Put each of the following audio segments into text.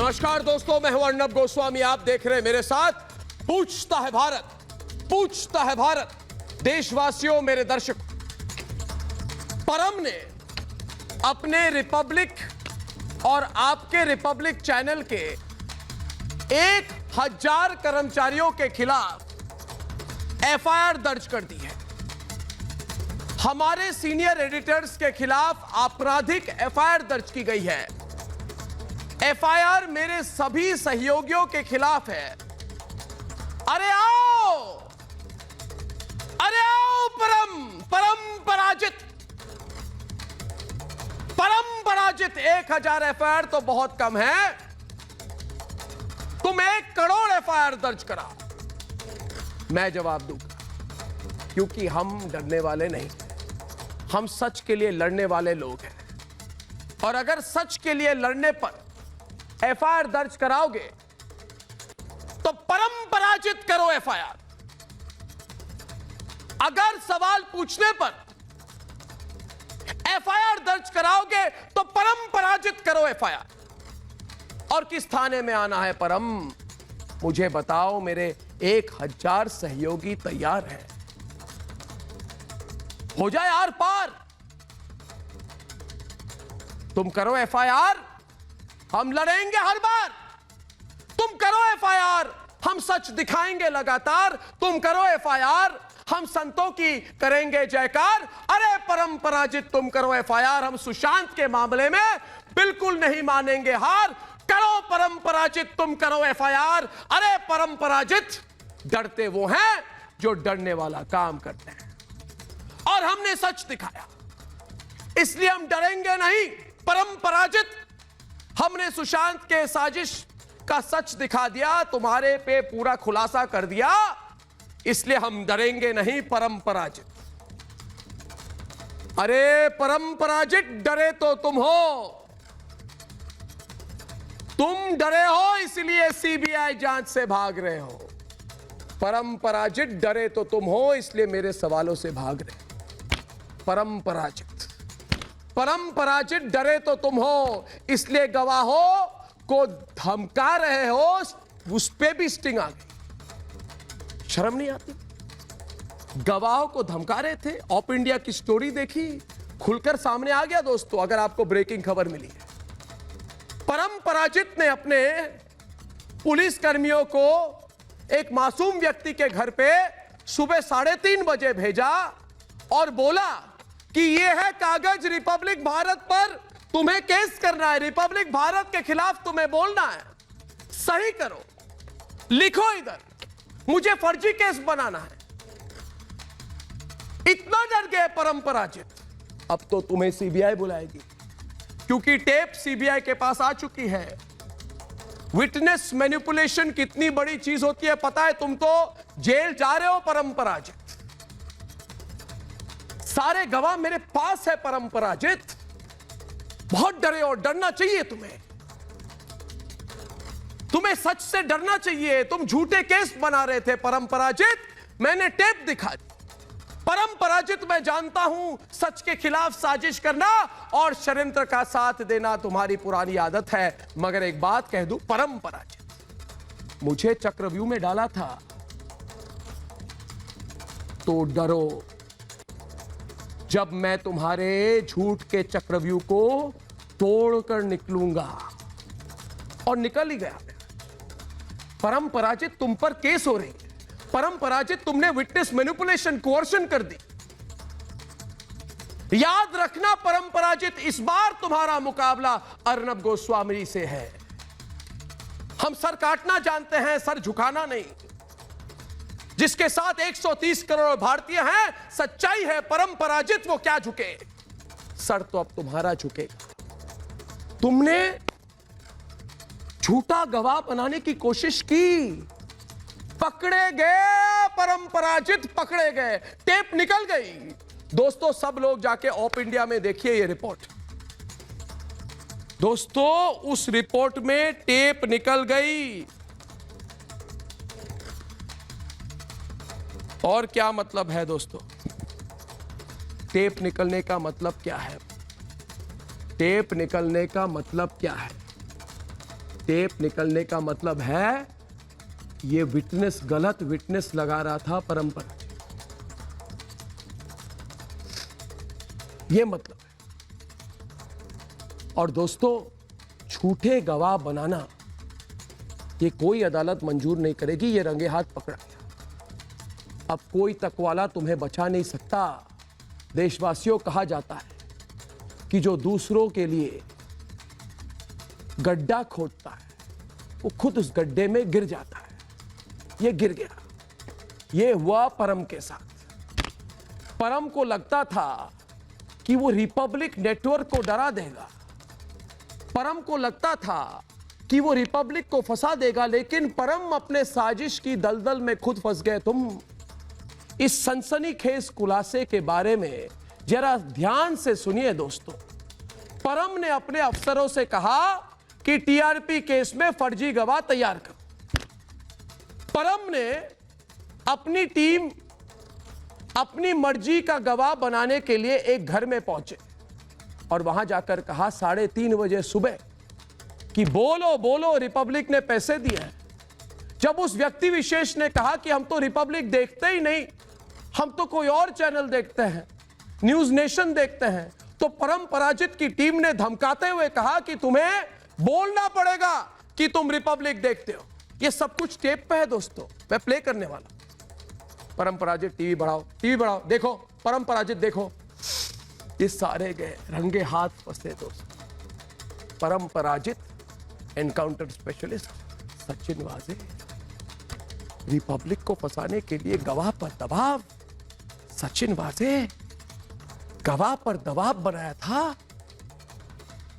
नमस्कार दोस्तों, मैं हूं अर्नब गोस्वामी। आप देख रहे हैं मेरे साथ पूछता है भारत, पूछता है भारत। देशवासियों, मेरे दर्शक, परम ने अपने रिपब्लिक और आपके रिपब्लिक चैनल के 1000 कर्मचारियों के खिलाफ एफआईआर दर्ज कर दी है। हमारे सीनियर एडिटर्स के खिलाफ आपराधिक एफआईआर दर्ज की गई है। एफआईआर मेरे सभी सहयोगियों के खिलाफ है। अरे आओ, अरे आओ, परम पराजित 1000 एफआईआर तो बहुत कम है। तुम 1 करोड़ एफआईआर दर्ज करा, मैं जवाब दूंगा, क्योंकि हम डरने वाले नहीं, हम सच के लिए लड़ने वाले लोग हैं। और अगर सच के लिए लड़ने पर एफआईआर दर्ज कराओगे तो परम पराजित करो एफआईआर। अगर सवाल पूछने पर एफआईआर दर्ज कराओगे तो परम पराजित करो एफआईआर। और किस थाने में आना है परम, मुझे बताओ। मेरे 1000 सहयोगी तैयार हैं। हो जाए आर पार, तुम करो एफआईआर, हम लड़ेंगे हर बार। तुम करो एफआईआर, हम सच दिखाएंगे लगातार। तुम करो एफआईआर, हम संतों की करेंगे जयकार। अरे परम पराजित, तुम करो एफआईआर, हम सुशांत के मामले में बिल्कुल नहीं मानेंगे हार। करो परम पराजित, तुम करो एफआईआर। अरे परम पराजित, डरते वो हैं जो डरने वाला काम करते हैं, और हमने सच दिखाया, इसलिए हम डरेंगे नहीं। परम पराजित, हमने सुशांत के साजिश का सच दिखा दिया, तुम्हारे पे पूरा खुलासा कर दिया, इसलिए हम डरेंगे नहीं। परम पराजित, अरे परम पराजित, डरे तो तुम हो, तुम डरे हो इसलिए सीबीआई जांच से भाग रहे हो। परम पराजित, डरे तो तुम हो इसलिए मेरे सवालों से भाग रहे हो। परम पराजित, परम पराजित, डरे तो तुम हो इसलिए गवाहों को धमका रहे हो। उस पे भी स्टिंग आ गई, शर्म नहीं आती? गवाहों को धमका रहे थे। ऑप इंडिया की स्टोरी देखी, खुलकर सामने आ गया दोस्तों, अगर आपको ब्रेकिंग खबर मिली है। परम पराजित ने अपने पुलिस कर्मियों को एक मासूम व्यक्ति के घर पे सुबह 3:30 बजे भेजा और बोला कि ये है कागज रिपब्लिक भारत पर, तुम्हें केस करना है, रिपब्लिक भारत के खिलाफ तुम्हें बोलना है, सही करो, लिखो इधर, मुझे फर्जी केस बनाना है। इतना डर गए परम पराजित, अब तो तुम्हें सीबीआई बुलाएगी, क्योंकि टेप सीबीआई के पास आ चुकी है। विटनेस मैनिपुलेशन कितनी बड़ी चीज होती है पता है? तुम तो जेल जा रहे हो परम पराजित। सारे गवाह मेरे पास है परम पराजित। बहुत डरे हो, डरना चाहिए तुम्हें, तुम्हें सच से डरना चाहिए। तुम झूठे केस बना रहे थे परम पराजित, मैंने टेप दिखा दी। परम पराजित, मैं जानता हूं सच के खिलाफ साजिश करना और षड्यंत्र का साथ देना तुम्हारी पुरानी आदत है, मगर एक बात कह दूं परम पराजित, मुझे चक्रव्यूह में डाला था तो डरो, जब मैं तुम्हारे झूठ के चक्रव्यूह को तोड़कर निकलूंगा। और निकल ही गया। परम पराजित, तुम पर केस हो रही है। परम पराजित, तुमने विटनेस मैनिपुलेशन, कोर्शन कर दी। याद रखना परम पराजित, इस बार तुम्हारा मुकाबला अर्नब गोस्वामी से है। हम सर काटना जानते हैं, सर झुकाना नहीं। जिसके साथ 130 करोड़ भारतीय हैं, सच्चाई है परम पराजित, वो क्या झुके? सर तो अब तुम्हारा झुकेगा। तुमने झूठा गवाह बनाने की कोशिश की, पकड़े गए परम पराजित, पकड़े गए, टेप निकल गई। दोस्तों, सब लोग जाके ऑप इंडिया में देखिए ये रिपोर्ट। दोस्तों, उस रिपोर्ट में टेप निकल गई। और क्या मतलब है दोस्तों? टेप निकलने का मतलब क्या है? टेप निकलने का मतलब क्या है? टेप निकलने का मतलब है ये विटनेस गलत विटनेस लगा रहा था परंपरा, ये मतलब है। और दोस्तों, झूठे गवाह बनाना ये कोई अदालत मंजूर नहीं करेगी, ये रंगे हाथ पकड़ा गया। अब कोई तकवाला तुम्हें बचा नहीं सकता। देशवासियों, कहा जाता है कि जो दूसरों के लिए गड्ढा खोदता है वो खुद उस गड्ढे में गिर जाता है। ये गिर गया। ये हुआ परम के साथ। परम को लगता था कि वो रिपब्लिक नेटवर्क को डरा देगा, परम को लगता था कि वो रिपब्लिक को फंसा देगा, लेकिन परम अपने साजिश की दलदल में खुद फंस गए। तुम इस सनसनीखेज खुलासे के बारे में जरा ध्यान से सुनिए दोस्तों। परम ने अपने अफसरों से कहा कि टीआरपी केस में फर्जी गवाह तैयार करो। परम ने अपनी टीम अपनी मर्जी का गवाह बनाने के लिए एक घर में पहुंचे और वहां जाकर कहा 3:30 बजे सुबह कि बोलो बोलो, रिपब्लिक ने पैसे दिए हैं। जब उस व्यक्ति विशेष ने कहा कि हम तो रिपब्लिक देखते ही नहीं, हम तो कोई और चैनल देखते हैं, न्यूज नेशन देखते हैं, तो परम पराजित की टीम ने धमकाते हुए कहा कि तुम्हें बोलना पड़ेगा कि तुम रिपब्लिक देखते हो। ये सब कुछ टेप पे है दोस्तों, मैं प्ले करने वाला। परम पराजित, टीवी बढ़ाओ, देखो परम पराजित, देखो। इस सारे गए रंगे हाथ फंसे दोस्तों। परम पराजित एनकाउंटर स्पेशलिस्ट सचिन वाजे, रिपब्लिक को फंसाने के लिए गवाह पर दबाव। सचिन वाजे गवाह पर दबाव बनाया था।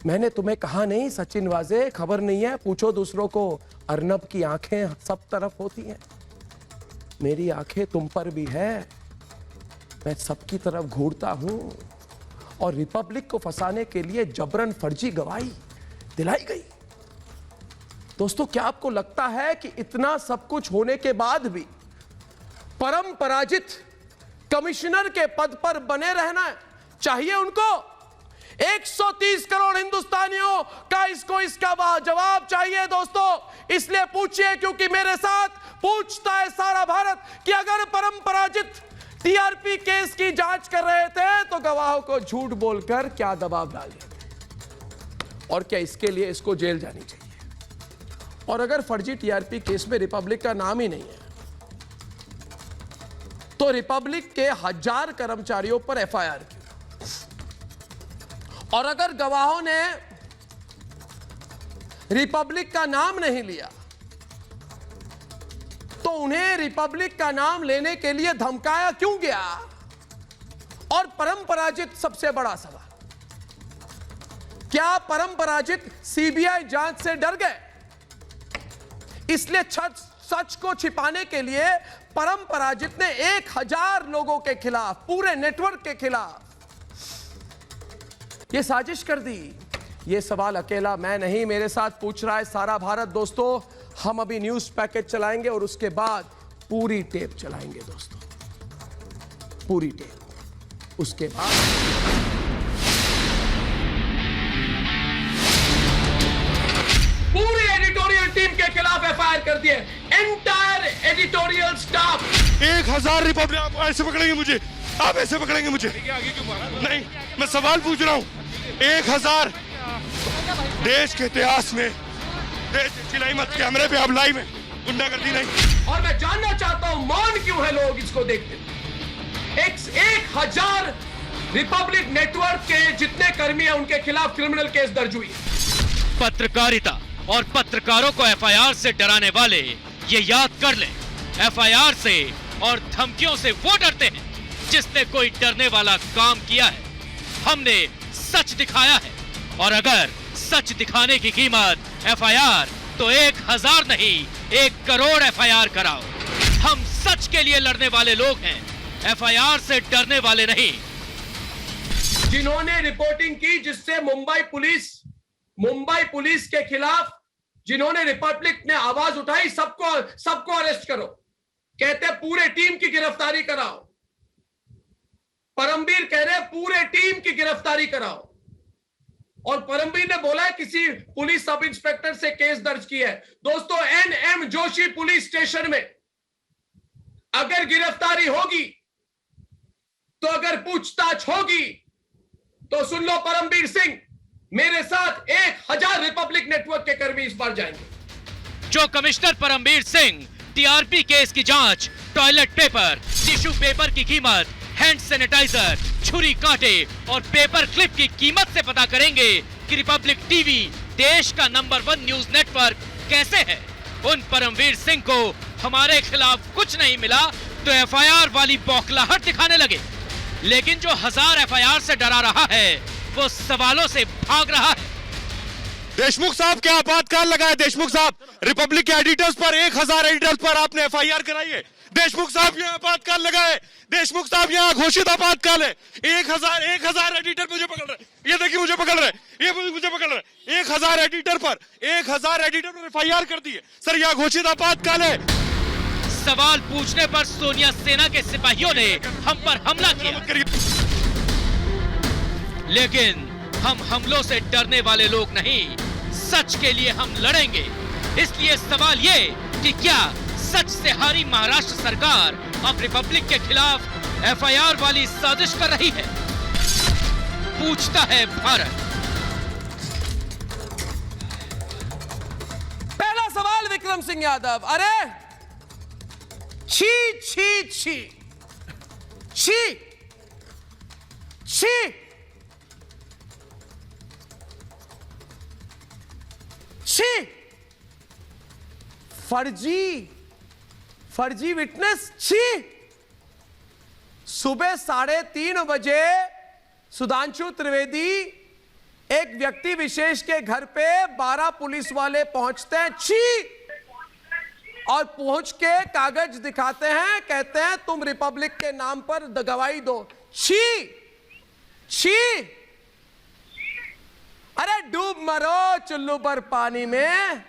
मैंने तुम्हें कहा नहीं सचिन वाजे, खबर नहीं है, पूछो दूसरों को। अर्नब की आंखें सब तरफ होती हैं, मेरी आंखें तुम पर भी है। मैं सबकी तरफ घूरता हूं और रिपब्लिक को फंसाने के लिए जबरन फर्जी गवाही दिलाई गई। दोस्तों, क्या आपको लगता है कि इतना सब कुछ होने के बाद भी परम पराजित कमिश्नर के पद पर बने रहना चाहिए उनको? 130 करोड़ हिंदुस्तानियों का इसका जवाब चाहिए दोस्तों। इसलिए पूछिए क्योंकि मेरे साथ पूछता है सारा भारत कि अगर परम पराजित टीआरपी केस की जांच कर रहे थे तो गवाहों को झूठ बोलकर क्या दबाव डाल दिया, और क्या इसके लिए इसको जेल जानी चाहिए? और अगर फर्जी टीआरपी केस में रिपब्लिक का नाम ही नहीं है तो रिपब्लिक के 1000 कर्मचारियों पर एफआईआर की, और अगर गवाहों ने रिपब्लिक का नाम नहीं लिया तो उन्हें रिपब्लिक का नाम लेने के लिए धमकाया क्यों गया? और परम पराजित, सबसे बड़ा सवाल, क्या परम पराजित सीबीआई जांच से डर गए? इसलिए सच को छिपाने के लिए परम पराजित ने 1000 लोगों के खिलाफ, पूरे नेटवर्क के खिलाफ ये साजिश कर दी। ये सवाल अकेला मैं नहीं, मेरे साथ पूछ रहा है सारा भारत। दोस्तों, हम अभी न्यूज पैकेज चलाएंगे और उसके बाद पूरी टेप चलाएंगे दोस्तों, पूरी टेप। उसके बाद पूरी एडिटोरियल टीम के खिलाफ एफआईआर कर दिए, एंटायर एडिटोरियल स्टाफ। 1000 रिपब्लिक, आप ऐसे पकड़ेंगे मुझे? आप ऐसे पकड़ेंगे मुझे? नहीं, मैं सवाल पूछ रहा हूँ। 1000 देश के इतिहास में, चिल्लाई मत, कैमरे पे आप लाइव हैं, गुंडागर्दी नहीं। और मैं जानना चाहता हूं मौन क्यों है लोग इसको देखते? 1000 रिपब्लिक नेटवर्क के जितने कर्मी हैं उनके खिलाफ क्रिमिनल केस दर्ज हुई है। पत्रकारिता और पत्रकारों को एफआईआर से डराने वाले ये याद कर लें, एफआईआर से और धमकियों से वो डरते हैं जिसने कोई डरने वाला काम किया है। हमने सच दिखाया है, और अगर सच दिखाने की कीमत एफआईआर, तो 1000 नहीं 1 करोड़ एफआईआर कराओ। हम सच के लिए लड़ने वाले लोग हैं, एफआईआर से डरने वाले नहीं। जिन्होंने रिपोर्टिंग की, जिससे मुंबई पुलिस के खिलाफ जिन्होंने रिपब्लिक ने आवाज उठाई, सबको अरेस्ट करो। कहते पूरे टीम की गिरफ्तारी कराओ। परमवीर कह रहे पूरे टीम की गिरफ्तारी कराओ। और परमवीर ने बोला है किसी पुलिस सब इंस्पेक्टर से केस दर्ज किया है। दोस्तों, एनएम जोशी पुलिस स्टेशन में अगर गिरफ्तारी होगी, तो अगर पूछताछ होगी, तो सुन लो परमवीर सिंह, मेरे साथ 1000 रिपब्लिक नेटवर्क के कर्मी इस बार जाएंगे। जो commissioner Parambir Singh TRP case की जांच, टॉयलेट पेपर, टिश्यू पेपर की कीमत, हैंड सैनिटाइजर, छुरी कांटे और पेपर क्लिप की कीमत से पता करेंगे कि रिपब्लिक टीवी देश का नंबर 1 न्यूज नेटवर्क कैसे है, उन परमवीर सिंह को हमारे खिलाफ कुछ नहीं मिला तो एफआईआर वाली बौखलाहट दिखाने लगे। लेकिन जो 1000 एफआईआर से डरा रहा है वो सवालों से भाग रहा है। देशमुख साहब क्या आपातकाल लगाए? देशमुख साहब, रिपब्लिक के एडिटर्स पर 1000 एडिटर्स पर आपने एफआईआर कराई है। देशमुख साहब यहाँ आपातकाल लगाए। देशमुख साहब यहाँ घोषित आपातकाल है। 1000 एडिटर मुझे पकड़ रहे, ये देखिए मुझे पकड़ रहे, ये मुझे पकड़ रहे। 1000 एडिटर पर एफआईआर कर दी है। सर यहाँ घोषित आपातकाल है। सवाल पूछने पर सोनिया सेना के सिपाहियों ने हम पर हमला किया, लेकिन हम हमलों से डरने वाले लोग नहीं, सच के लिए हम लड़ेंगे। इसलिए सवाल ये कि क्या सच से हारी महाराष्ट्र सरकार अब रिपब्लिक के खिलाफ एफआईआर वाली साजिश कर रही है? पूछता है भारत। पहला सवाल विक्रम सिंह यादव, अरे छी छी छी छी छी छी, फर्जी विटनेस, छी। सुबह 3:30 बजे सुधांशु त्रिवेदी एक व्यक्ति विशेष के घर पे 12 पुलिस वाले पहुंचते हैं, छी, और पहुंच के कागज दिखाते हैं, कहते हैं तुम रिपब्लिक के नाम पर गवाही दो, छी छी। अरे डूब मरो चुल्लू पर पानी में,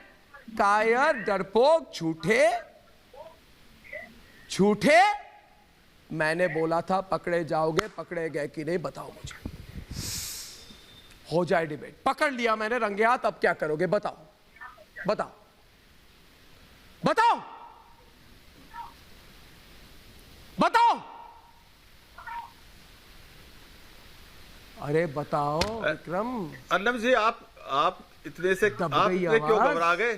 कायर, डरपोक, झूठे झूठे। मैंने बोला था पकड़े जाओगे, पकड़े गए कि नहीं बताओ मुझे, हो जाए डिबेट। पकड़ लिया मैंने रंगे हाथ, अब क्या करोगे बताओ बताओ बताओ बताओ। अरे बताओ विक्रम। अर्नब जी, आप इतने से क्यों घबरा गए?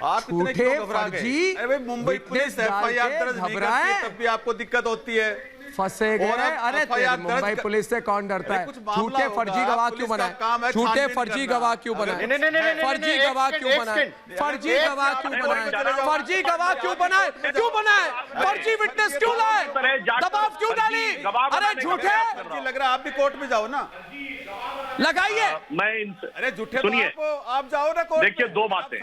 आप इतने क्यों घबरा गए? अरे भाई, मुंबई पुलिस एफआईआर दर्ज नहीं करती तब भी आपको दिक्कत होती है। फंसे गए। अरे मुंबई पुलिस से कौन डरता है? झूठे फर्जी गवाह क्यों बनाए? झूठे फर्जी गवाह क्यों बनाए? फर्जी गवाह क्यों बनाए? फर्जी गवाह क्यों बनाए? फर्जी गवाह क्यों बनाए? क्यों बनाए? फर्जी विटनेस क्यों लाए? दबाव क्यों डाली? अरे झूठे लग रहा है, आप भी कोर्ट में जाओ ना, लगाइए। अरे झूठे सुनिए, आप जाओ ना कोर्ट। देखिए, दो बातें।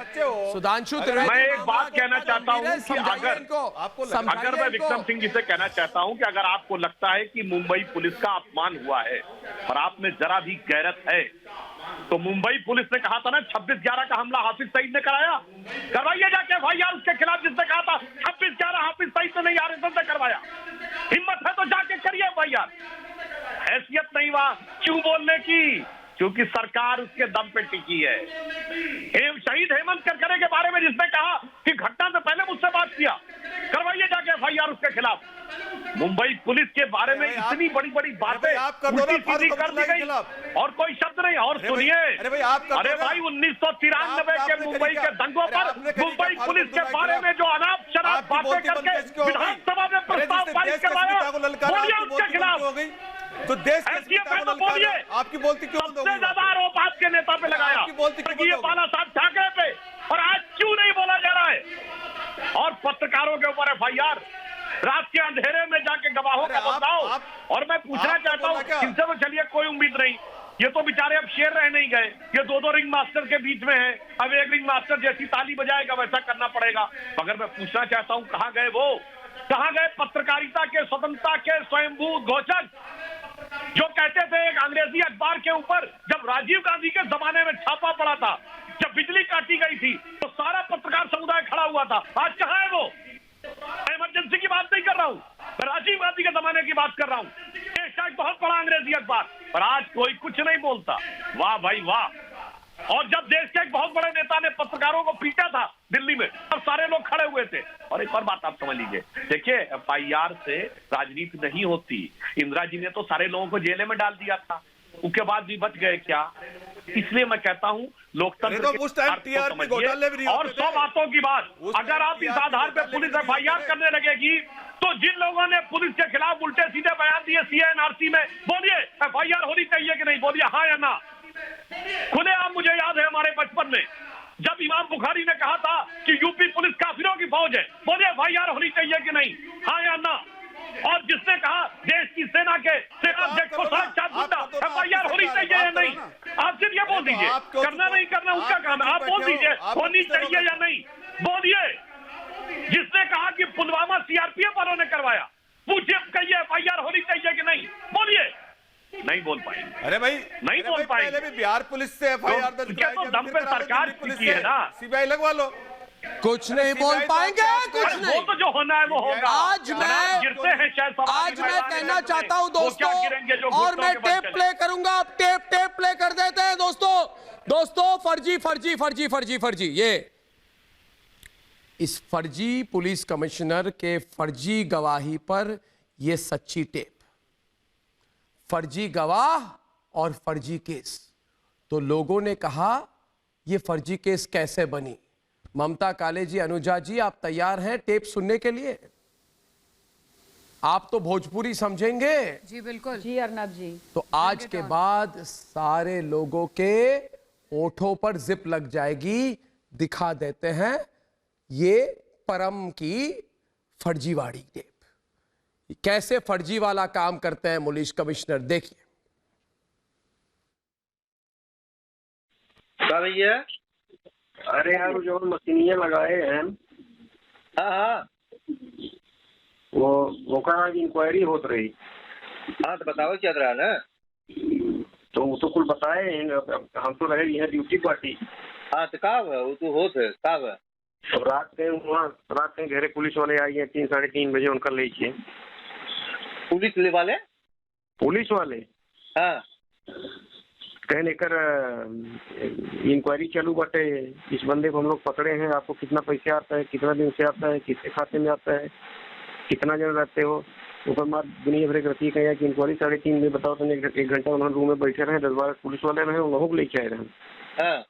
सुधांशु, मैं एक बात कहना चाहता हूं कि अगर मैं विक्रम सिंह जी से कहना चाहता हूं कि अगर आपको लगता है कि मुंबई पुलिस का अपमान हुआ है और आप में जरा भी गैरत है, तो मुंबई पुलिस ने कहा था ना 26/11 का हमला हाफिज सईद ने कराया, करवाइए जाके एफआईआर उसके खिलाफ, जिसने कहा था 26/11 हाफिज सईद ने नहीं, आरएसएस ने करवाया। हिम्मत है तो जाके करिए एफआईआर। हैसियत नहीं वहां क्यों बोलने की? क्योंकि सरकार उसके दम पे टिकी है। शहीद हेमंत करकरे के बारे में जिसने कहा कि घटना से पहले मुझसे बात किया, करवाइए जाके एफआईआर उसके खिलाफ। मुंबई पुलिस के बारे में इतनी बड़ी बड़ी बातें उल्टी सीधी कर दी गई और कोई शब्द नहीं। और सुनिए, अरे भाई 1993 के मुंबई के दंगों पर मुंबई पुलिस के बारे में जो अनाप शनाप बातें करके विधानसभा में प्रस्ताव पारित करवाया, बोलिए उसके खिलाफ। तो देश तो बोलिए, आपकी बोलती क्यों? सबसे ज्यादा आरोप आपके नेता पे लगाया, आपकी बोलती क्यों? बाला साहब ठाकरे पे, और आज क्यों नहीं बोला जा रहा है? और पत्रकारों के ऊपर एफआईआर, रात के अंधेरे में जाके गवाहों का बताओ। और मैं पूछना चाहता हूँ, इनसे तो चलिए कोई उम्मीद नहीं, ये तो बेचारे अब शेर रह नहीं गए, ये 2-2 रिंग मास्टर के बीच में है, अब एक रिंग मास्टर जैसी ताली बजाएगा वैसा करना पड़ेगा। मगर मैं पूछना चाहता हूँ, कहाँ गए वो? कहाँ गए पत्रकारिता के स्वतंत्रता के स्वयंभू घोषक जो कहते थे एक अंग्रेजी अखबार के ऊपर, जब राजीव गांधी के जमाने में छापा पड़ा था, जब बिजली काटी गई थी तो सारा पत्रकार समुदाय खड़ा हुआ था, आज कहाँ है वो? इमरजेंसी की बात नहीं कर रहा हूँ, मैं राजीव गांधी के जमाने की बात कर रहा हूँ। एशिया एक बहुत बड़ा अंग्रेजी अखबार, पर आज कोई कुछ नहीं बोलता। वाह भाई वाह। और जब देश के एक बहुत बड़े नेता ने पत्रकारों को पीटा था दिल्ली में, तब सारे लोग खड़े हुए थे। और एक और बात आप समझ लीजिए, देखिए एफआईआर से राजनीति नहीं होती। इंदिरा जी ने तो सारे लोगों को जेल में डाल दिया था, उसके बाद भी बच गए क्या? इसलिए मैं कहता हूँ लोकतंत्र तो उस टाइम टीआरपी घोटाले भी नहीं और होते 100 थे। बातों की बात, अगर आप इस आधार पर पुलिस एफआईआर करने लगेगी तो जिन लोगों ने पुलिस के खिलाफ उल्टे सीधे बयान दिए सीएनआरसी में, बोलिए एफआईआर होनी चाहिए कि नहीं? बोलिए हाँ या ना। खुलेआम मुझे याद है हमारे बचपन में जब इमाम बुखारी ने कहा था कि यूपी पुलिस काफिरों की फौज है, बोलिए एफआईआर होनी चाहिए कि नहीं? हाँ या ना। और जिसने कहा देश की सेना के सेनाध्यक्ष को सुरक्षा दूंगा, एफआईआर होनी चाहिए या नहीं? आप सिर्फ ये बोल दीजिए, करना नहीं करना उसका काम है। आप बोल दीजिए होनी चाहिए या नहीं, बोलिए। जिसने कहा कि पुलवामा सीआरपीएफ वालों ने करवाया, पूछिए कहिए एफआईआर होनी चाहिए कि नहीं? बोलिए। नहीं बोल पाएंगे। अरे भाई नहीं बोल पाएंगे। पहले भी बिहार पुलिस से एफआईआर दर्ज कराई, तो दम पे सरकार की है ना, सीबीआई लगवा लो। कुछ नहीं बोल पाएंगे, कुछ वो नहीं। तो जो होना है वो होगा। आज मैं कहना चाहता हूं दोस्तों, और मैं टेप प्ले करूंगा। आप टेप प्ले कर देते हैं दोस्तों। फर्जी ये इस फर्जी पुलिस कमिश्नर के फर्जी गवाही पर ये सच्ची टेप, फर्जी गवाह और फर्जी केस। तो लोगों ने कहा ये फर्जी केस कैसे बनी? ममता काले जी, अनुजा जी, आप तैयार हैं टेप सुनने के लिए? आप तो भोजपुरी समझेंगे। जी बिल्कुल जी अर्नब जी। तो आज के बाद सारे लोगों के ओठों पर जिप लग जाएगी। दिखा देते हैं ये परम की फर्जीवाड़ी टेप, कैसे फर्जी वाला काम करते हैं पुलिस कमिश्नर। देखिए भैया। अरे यार जो मशीनियाँ लगाए हैं, हाँ वो कहा इंक्वायरी होत रही। हाँ तो बताओ क्या रहा ना। तो वो तो कुल बताए हैं, हम तो रहे यहाँ ड्यूटी पार्टी। हाँ तो कब वो तो होत है कब? अब रात के घेरे पुलिस वाले आई हैं 3 साढ़े 3 बजे, उनका ले छिए पुलिस वाले। हाँ कहने कर इंक्वायरी चालू बाटे, इस बंदे को हम लोग पकड़े हैं, आपको कितना पैसे आता है, कितना दिन से आता है, किसके खाते में आता है, कितना जन रहते हो। ऊपर बात दुनिया भर गलती कहा कि इंक्वायरी 3:30 बजे बताओ तो 1 घंटा उन्होंने रूम में बैठे रहे, 10-12 पुलिस वाले रहे, उन लोगों को लेके आए रहे। हाँ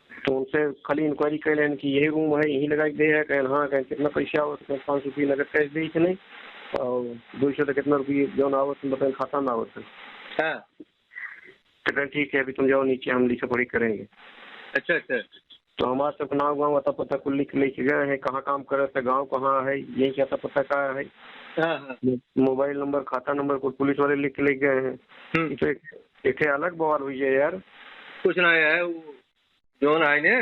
तो उनसे खाली इंक्वायरी कर लें कि यही रूम है, यही लगा दे है। कहें हाँ, कहें कितना पैसा आवत, 500 रुपये नगद कैश दे नहीं, और 200 तो कितना रुपये जो आवत बताए खाता में आवत है। हाँ तो कहें ठीक है, अभी तुम जाओ नीचे, हम लिखा पढ़ी करेंगे। अच्छा। तो हमारे सब नाम गाँव अता पता कुल लिख लेके गए हैं, कहाँ काम करे थे, गाँव कहाँ है, यही क्या था पता कहाँ है, हाँ मोबाइल नंबर, खाता नंबर को पुलिस वाले लिख के ले गए हैं। तो एक अलग बवाल हुई है यार। कुछ ना है वो जोन है ने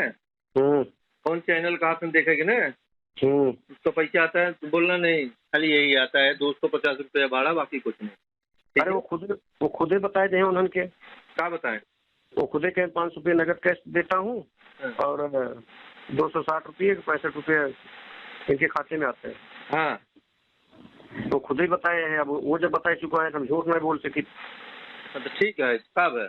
कौन चैनल का आपने देखेगा ना, उसको पैसा आता है तो बोलना नहीं, खाली यही आता है 250 रुपया भाड़ा, बाकी कुछ नहीं। अरे वो खुदे बताए थे उन्होंने के, क्या बताएं? वो खुदे के 500 रुपये नगद कैश देता हूँ और 260 रुपये 65 रुपये इनके खाते में आते हैं। हाँ तो खुद ही बताए हैं। अब वो जब बता चुका है तो हम झूठ नहीं बोल सके। तो ठीक है, कब है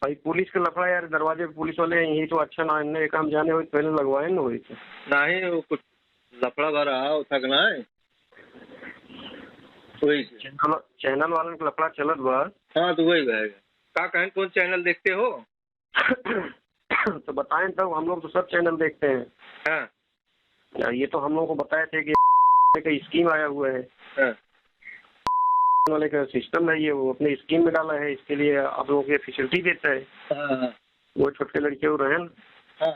भाई पुलिस का लफड़ा यार, दरवाजे पे पुलिस वाले यही तो अच्छा ना इनने काम जाने हुए पहले लगवाए ना हुई थे। नहीं वो कुछ लफड़ा भरा थकना है वही चैनल वालों का लफड़ा चलत बा। हाँ तो वही रहेगा। क्या कहें कौन चैनल देखते हो? तो बताएं तब, हम लोग तो सब चैनल देखते हैं। हाँ ये तो हम लोग को बताए थे कि का स्कीम आया हुआ है। हाँ वाले का सिस्टम है ये, वो अपने स्कीम में डाला है, इसके लिए आप लोगों को फैसिलिटी देता है। हाँ वो छोटे लड़के वो रहे हाँ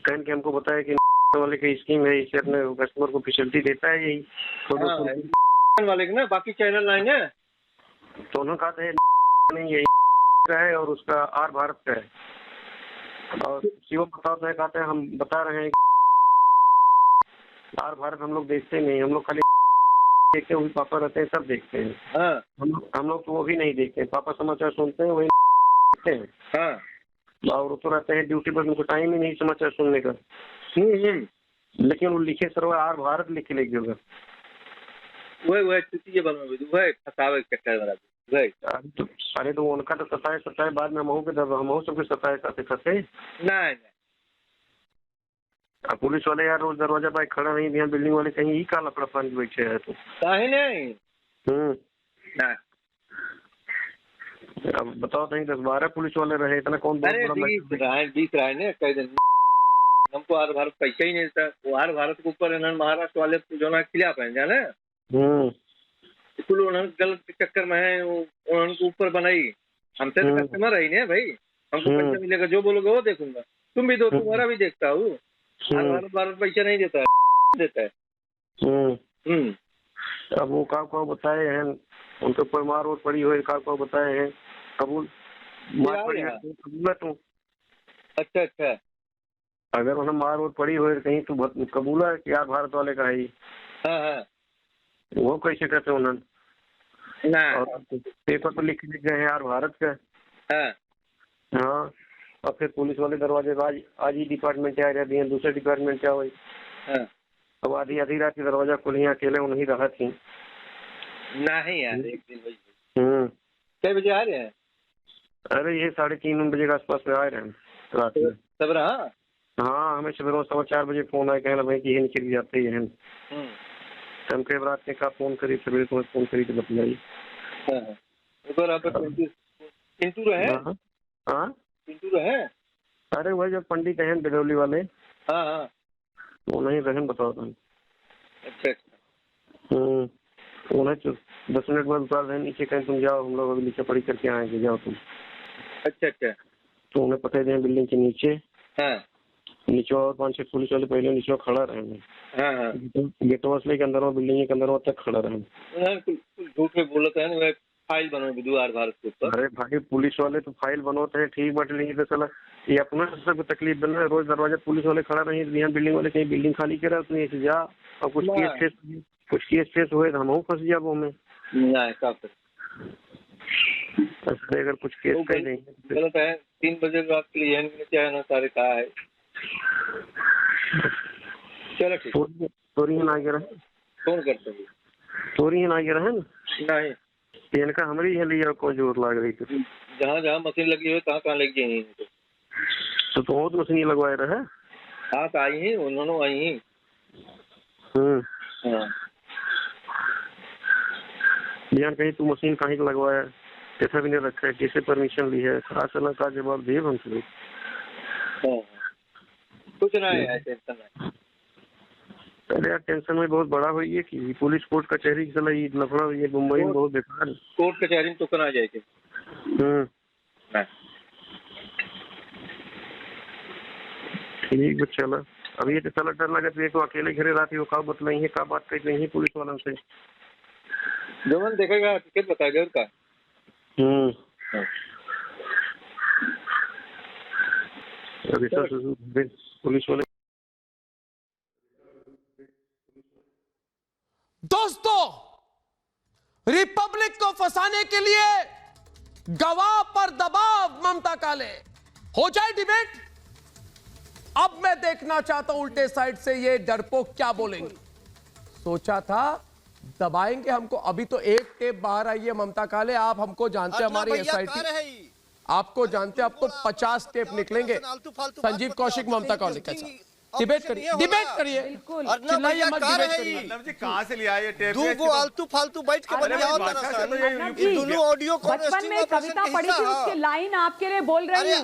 कहन के हमको बताया कि वाले का स्कीम है, इससे अपने कस्टमर को फैसिलिटी देता है यही। तो वाले ना बाकी चैनल आएंगे तो उन्होंने कहा था नहीं यही का है और उसका आर भारत का है। और शिव बताते हैं, कहते हैं हम बता रहे हैं आर भारत हम लोग देखते नहीं, हम लोग खाली देखते हैं, वही पापा रहते हैं सब देखते हैं। हाँ हम लोग तो वो भी नहीं देखते, पापा समाचार सुनते हैं वही देखते हैं। हाँ और वो तो रहते हैं ड्यूटी पर, उनको टाइम ही नहीं समाचार सुनने का। लेकिन वो लिखे सर आर भारत लिख के लेके होगा वही चीजें बनवा वही फसावे चक्कर वाला। अरे तो उनका तो सताए बाद में हमहू के हमहू सबके सताए करते फंसे। नहीं पुलिस वाले यार रोज दरवाजा पर खड़ा नहीं दिया, बिल्डिंग वाले कहीं ही का लपड़ा पान बैठे है तो काहे नहीं। नहीं अब बताओ कहीं 10-12 पुलिस वाले रहे, इतना कौन बहुत अरे दिख रहा है ना कई दिन हमको हर भारत पैसा ही नहीं देता। वो हर भारत के ऊपर इन्होंने महाराष्ट्र वाले जो ना खिला पाए जाने उन्होंने गलत चक्कर में है, उन्होंने ऊपर बनाई। हमसे तो कस्टमर रही नहीं भाई, हमको पैसा मिलेगा जो बोलोगे वो देखूंगा। तुम भी दो, तुम्हारा भी देखता हूँ। हर भारत पैसा नहीं देता है, देता है। अब वो का बताए हैं उनके ऊपर मार और पड़ी हुई का बताए हैं कबूल मार पड़ी है कबूल है तू। अच्छा अच्छा अगर उन्हें मार और पड़ी हुई कहीं तू कबूल है कि यार भारत वाले का है। हाँ वो कैसे कहते उन्होंने ना पेपर पर लिख गए यार भारत का। हाँ और फिर पुलिस वाले दरवाजे आज ही डिपार्टमेंट आ रहे हैं, दूसरे डिपार्टमेंट क्या हुई। अब आधी रात के दरवाजा खुले अकेले उन्हीं रहा थी। नहीं यार एक दिन भाई कितने बजे आ रहे हैं? अरे ये 3:30 बजे के आसपास में आ रहे हैं रात में सब रहा। हाँ हमें सवेरे 4:15 बजे फोन आया कहना भाई कि ये निकल जाते ही हैं। हम कई रात ने का फोन करी सवेरे तुम्हें फोन करी तो बताइए। पिंटू रहे अरे वही जो पंडित हैं बिरौली वाले वो नहीं रहन बताओ तुम। अच्छा उन्हें 10 मिनट बाद उतार रहे नीचे कहीं तुम जाओ, हम लोग अभी नीचे पड़ी करके आएंगे जाओ तुम। अच्छा तो उन्हें पकड़ दें बिल्डिंग के नीचे। नीचे और 5-6 पुलिस वाले पहले नीचे खड़ा रहेंगे। गेटवा से लेकर अंदर बिल्डिंग के अंदर तक खड़ा रहेंगे। झूठ में बोलते हैं फाइल बनो विद्वार भारत के ऊपर। अरे भाई पुलिस वाले तो फाइल बनवाते हैं ठीक बट नहीं तो चला ये अपना सबको तकलीफ बन रहा है। रोज दरवाजा पुलिस वाले खड़ा नहीं, यहाँ बिल्डिंग वाले कहीं बिल्डिंग खाली करा तो ऐसे जा और कुछ केस हुए तो हम फंस जाबो में। अगर कुछ केस कहीं नहीं गलत है 3 बजे रात के लिए चाहे ना सारे कहा है। चलो ठीक चोरी ना गिरा कौन करते हैं चोरी ना गिरा है नहीं इनका हमारी यहाँ लिया को जोर लग रही थी। जहाँ मशीन लगी हुई कहाँ लगी है तो बहुत मशीन लगवाए रहे। हाँ तो आई ही उन्होंने आई ही। यार कहीं तू मशीन कहीं लगवाया कैसा भी नहीं रखा है, कैसे परमिशन ली है चला का जवाब दे हमसे। कुछ ना है टेंशन है। अरे यार टेंशन में बहुत बड़ा हुई है कि पुलिस कोर्ट कचहरी चला ये लफड़ा हुई है मुंबई में बहुत बेकार। कोर्ट कचहरी में तो करना जाएगी। ठीक है चला अभी ये तो चला डर लगा तो अकेले घरे रहती वो का बतलाई है का बात कर रही है पुलिस वालों से। जो मन देखेगा टिकट बताएगा उसका। अभी पुलिस वाले दोस्तों रिपब्लिक को फंसाने के लिए गवाह पर दबाव ममता काले हो जाए डिबेट। अब मैं देखना चाहता हूं उल्टे साइड से ये डरपोक क्या बोलेंगे। सोचा था दबाएंगे हमको, अभी तो एक टेप बाहर आई है ममता काले, आप हमको जानते हैं हमारी एसआईटी आपको जानते हैं, अब तो 50 टेप निकलेंगे। संजीव कौशिक ममता काले के साथ डिबेट करिए चिल्लाइए मत डिबेट करिए। कहां से लिया ये टेप? दो आलतू फालतू बैठ के दोनों ऑडियो बचपन में कविता पढ़ी थी उसकी लाइन आपके लिए बोल रही हूँ।